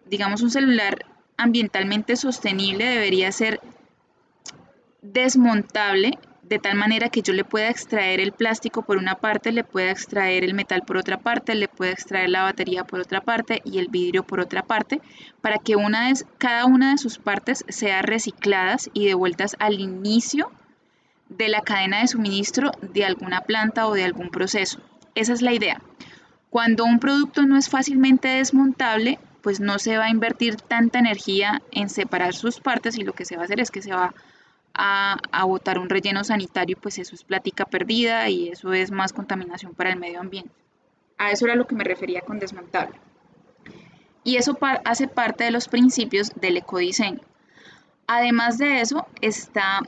digamos un celular ambientalmente sostenible debería ser desmontable de tal manera que yo le pueda extraer el plástico por una parte, le pueda extraer el metal por otra parte, le pueda extraer la batería por otra parte y el vidrio por otra parte, para que cada una de sus partes sea recicladas y devueltas al inicio de la cadena de suministro de alguna planta o de algún proceso. Esa es la idea. Cuando un producto no es fácilmente desmontable, pues no se va a invertir tanta energía en separar sus partes y lo que se va a hacer es que se va a botar un relleno sanitario, pues eso es plática perdida y eso es más contaminación para el medio ambiente. A eso era lo que me refería con desmontable. Y eso hace parte de los principios del ecodiseño. Además de eso está,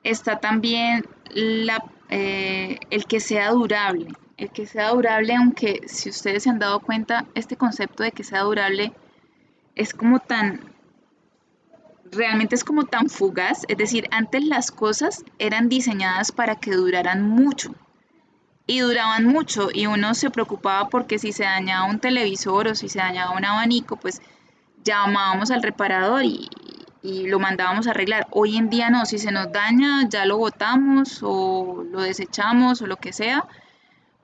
está también el que sea durable. El que sea durable, aunque si ustedes se han dado cuenta, este concepto de que sea durable es como realmente es como tan fugaz. Es decir, antes las cosas eran diseñadas para que duraran mucho y duraban mucho y uno se preocupaba porque si se dañaba un televisor o si se dañaba un abanico, pues llamábamos al reparador y lo mandábamos a arreglar. Hoy en día no, si se nos daña ya lo botamos o lo desechamos o lo que sea,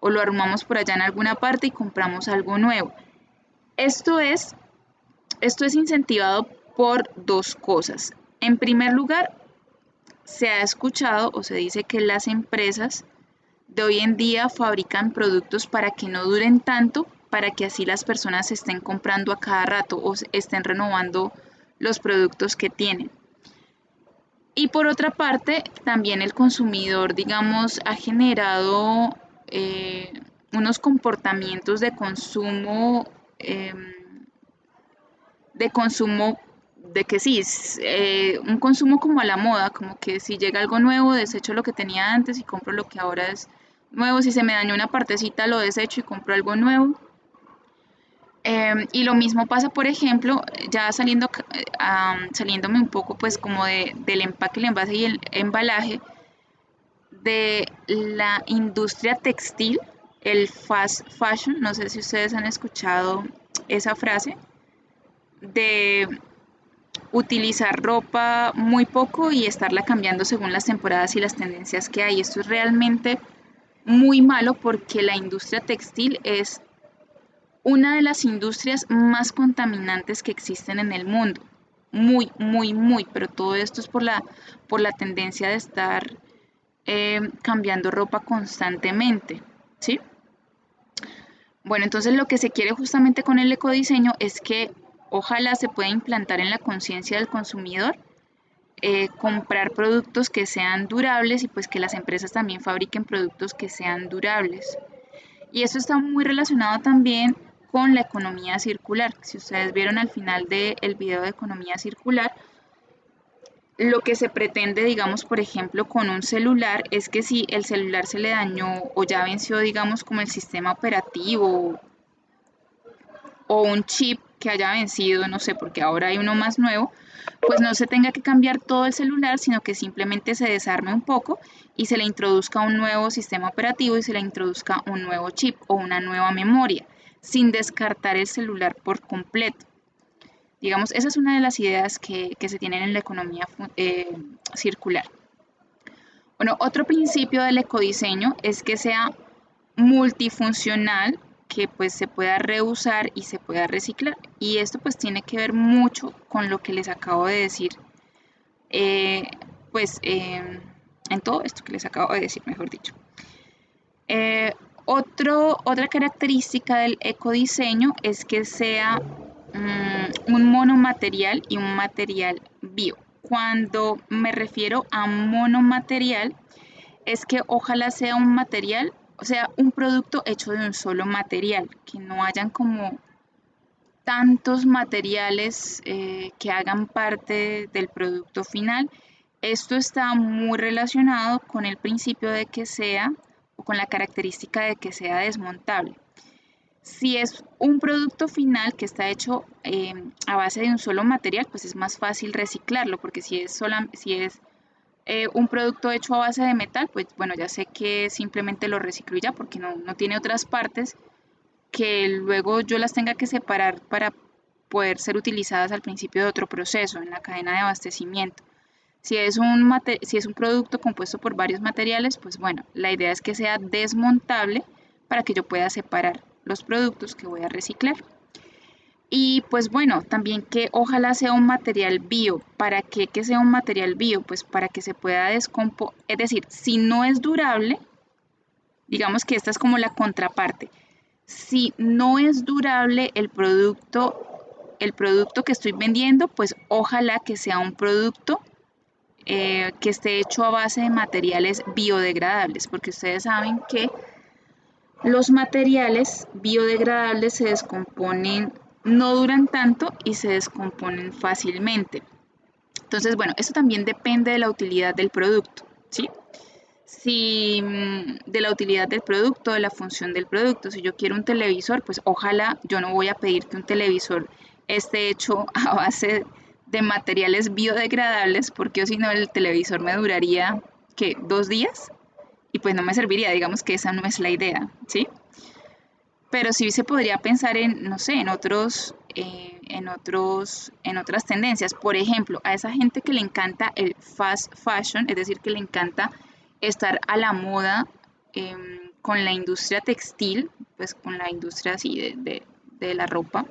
o lo arrumamos por allá en alguna parte y compramos algo nuevo. Esto es incentivado por dos cosas. En primer lugar, se ha escuchado o se dice que las empresas de hoy en día fabrican productos para que no duren tanto, para que así las personas estén comprando a cada rato o estén renovando los productos que tienen. Y por otra parte, también el consumidor, digamos, ha generado unos comportamientos de consumo, de que sí, un consumo como a la moda, como que si llega algo nuevo, desecho lo que tenía antes y compro lo que ahora es nuevo. Si se me dañó una partecita, lo desecho y compro algo nuevo. Y lo mismo pasa, por ejemplo, ya saliéndome un poco pues como del empaque, el envase y el embalaje, de la industria textil, el fast fashion. No sé si ustedes han escuchado esa frase, de utilizar ropa muy poco y estarla cambiando según las temporadas y las tendencias que hay. Esto es realmente muy malo porque la industria textil es una de las industrias más contaminantes que existen en el mundo. Muy, muy, muy, pero todo esto es por la tendencia de estar cambiando ropa constantemente, ¿sí? Bueno, entonces lo que se quiere justamente con el ecodiseño es que ojalá se pueda implantar en la conciencia del consumidor, comprar productos que sean durables y pues que las empresas también fabriquen productos que sean durables. Y eso está muy relacionado también con la economía circular. Si ustedes vieron al final del video de economía circular, lo que se pretende, digamos, por ejemplo, con un celular, es que si el celular se le dañó o ya venció, digamos, como el sistema operativo o un chip que haya vencido, no sé, porque ahora hay uno más nuevo, pues no se tenga que cambiar todo el celular, sino que simplemente se desarme un poco y se le introduzca un nuevo sistema operativo y se le introduzca un nuevo chip o una nueva memoria, sin descartar el celular por completo. Digamos, esa es una de las ideas que se tienen en la economía circular. Bueno, otro principio del ecodiseño es que sea multifuncional, que pues se pueda reusar y se pueda reciclar. Y esto pues tiene que ver mucho con lo que les acabo de decir, en todo esto que les acabo de decir, mejor dicho. Otra característica del ecodiseño es que sea un monomaterial y un material bio. Cuando me refiero a monomaterial, es que ojalá sea un material, o sea, un producto hecho de un solo material, que no hayan como tantos materiales que hagan parte del producto final. Esto está muy relacionado con el principio de que sea, o con la característica de que sea desmontable. Si es un producto final que está hecho a base de un solo material, pues es más fácil reciclarlo, porque si es un producto hecho a base de metal, pues bueno, ya sé que simplemente lo reciclo ya, porque no tiene otras partes que luego yo las tenga que separar para poder ser utilizadas al principio de otro proceso en la cadena de abastecimiento. Si es un producto compuesto por varios materiales, pues bueno, la idea es que sea desmontable para que yo pueda separar los productos que voy a reciclar. Y pues bueno, también que ojalá sea un material bio. ¿Para qué que sea un material bio? Pues para que se pueda descomponer. Es decir, si no es durable, digamos que esta es como la contraparte. Si no es durable el producto que estoy vendiendo, pues ojalá que sea un producto que esté hecho a base de materiales biodegradables, porque ustedes saben que los materiales biodegradables se descomponen, no duran tanto y se descomponen fácilmente. Entonces, bueno, esto también depende de la utilidad del producto, ¿sí? De la utilidad del producto, de la función del producto. Si yo quiero un televisor, pues ojalá yo no voy a pedir que un televisor esté hecho a base de materiales biodegradables, porque si no el televisor me duraría, ¿qué? 2 días, y pues no me serviría. Digamos que esa no es la idea, ¿sí? Pero sí se podría pensar en, no sé, en otras tendencias. Por ejemplo, a esa gente que le encanta el fast fashion, es decir, que le encanta estar a la moda con la industria textil, pues con la industria así de la ropa,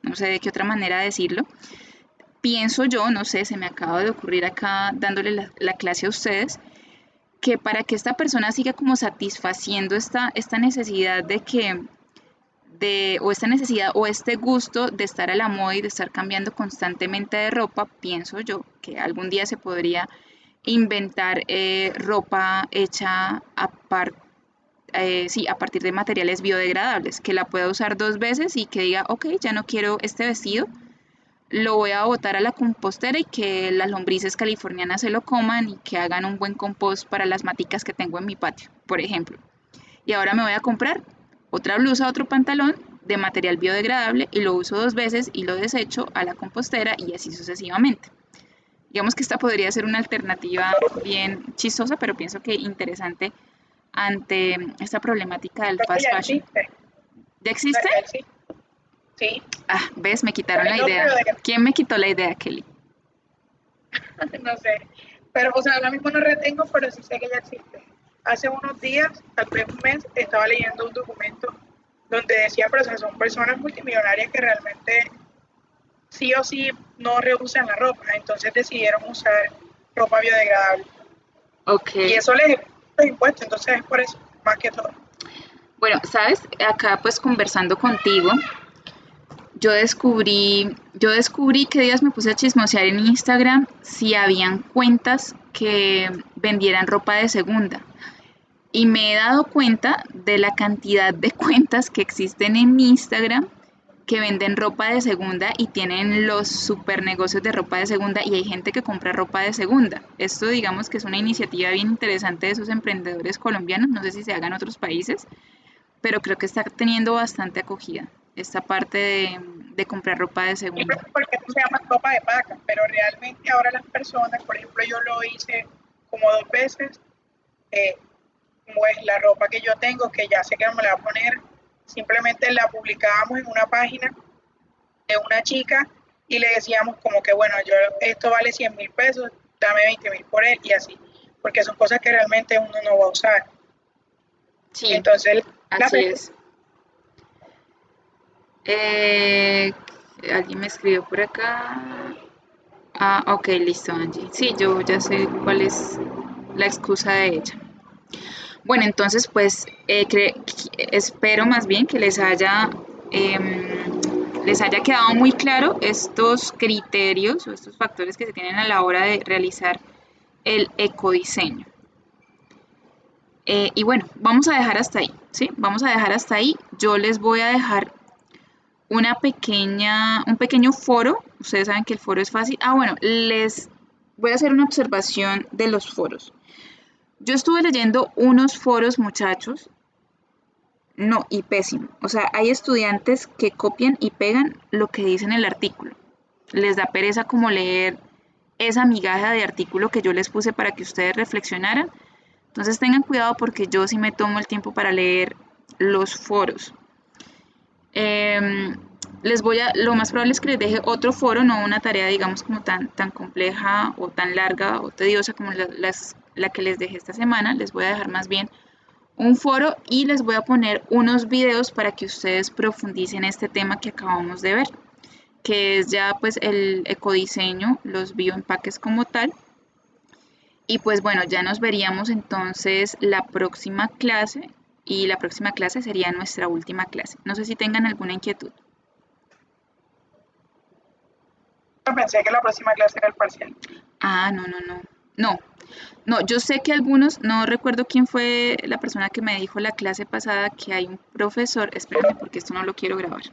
no sé de qué otra manera decirlo. Pienso yo, no sé, se me acaba de ocurrir acá dándole la clase a ustedes, que para que esta persona siga como satisfaciendo esta necesidad o esta necesidad o este gusto de estar a la moda y de estar cambiando constantemente de ropa, pienso yo que algún día se podría inventar ropa hecha a partir de materiales biodegradables, que la pueda usar 2 veces y que diga, ok, ya no quiero este vestido, lo voy a botar a la compostera y que las lombrices californianas se lo coman y que hagan un buen compost para las maticas que tengo en mi patio, por ejemplo. Y ahora me voy a comprar otra blusa, otro pantalón de material biodegradable y lo uso 2 veces y lo desecho a la compostera y así sucesivamente. Digamos que esta podría ser una alternativa bien chistosa, pero pienso que interesante ante esta problemática del Creo que fast ya fashion. existe. ¿Ya existe? Sí. Sí. Ah, ves, me quitaron la No, idea. pero ¿Quién me quitó la idea, Kelly? no sé. Pero, o sea, ahora mismo no retengo, pero sí sé que ya existe. Hace unos días, tal vez un mes, estaba leyendo un documento donde decía, pero o sea, son personas multimillonarias que realmente sí o sí no reusan la ropa, entonces decidieron usar ropa biodegradable. Ok. Y eso les es impuesto, entonces es por eso, más que todo. Bueno, sabes, acá pues conversando contigo, yo descubrí que días me puse a chismosear en Instagram si habían cuentas que vendieran ropa de segunda. Y me he dado cuenta de la cantidad de cuentas que existen en Instagram que venden ropa de segunda y tienen los super negocios de ropa de segunda y hay gente que compra ropa de segunda. Esto digamos que es una iniciativa bien interesante de esos emprendedores colombianos, no sé si se haga en otros países, pero creo que está teniendo bastante acogida esta parte de comprar ropa de Y segunda. porque eso se llama ropa de paca, pero realmente ahora las personas, por ejemplo, yo lo hice como 2 veces, pues la ropa que yo tengo, que ya sé que no me la voy a poner, simplemente la publicábamos en una página de una chica y le decíamos como que, bueno, esto vale 100.000 pesos, dame 20.000 por él y así, porque son cosas que realmente uno no va a usar. Sí, Entonces, así es. Alguien me escribió por acá. Ah, ok, listo, Angie. Sí, yo ya sé cuál es la excusa de ella. Bueno, entonces, pues espero más bien que les haya quedado muy claro estos criterios o estos factores que se tienen a la hora de realizar el ecodiseño. Y bueno, vamos a dejar hasta ahí, ¿sí? Vamos a dejar hasta ahí. Yo les voy a dejar un pequeño foro. Ustedes saben que el foro es fácil. Ah, bueno, les voy a hacer una observación de los foros. Yo estuve leyendo unos foros, muchachos, no, y pésimo. O sea, hay estudiantes que copian y pegan lo que dice en el artículo. Les da pereza como leer esa migaja de artículo que yo les puse para que ustedes reflexionaran. Entonces tengan cuidado porque yo sí me tomo el tiempo para leer los foros. Lo más probable es que les deje otro foro, no una tarea, digamos, como tan compleja o tan larga o tediosa como la que les dejé esta semana. Les voy a dejar más bien un foro y les voy a poner unos videos para que ustedes profundicen este tema que acabamos de ver, que es ya pues el ecodiseño, los bioempaques como tal. Y pues bueno, ya nos veríamos entonces la próxima clase y la próxima clase sería nuestra última clase. No sé si tengan alguna inquietud. yo pensé que la próxima clase era el parcial. Ah, no, yo sé que algunos, no recuerdo quién fue la persona que me dijo la clase pasada que hay un profesor, espérenme porque esto no lo quiero grabar.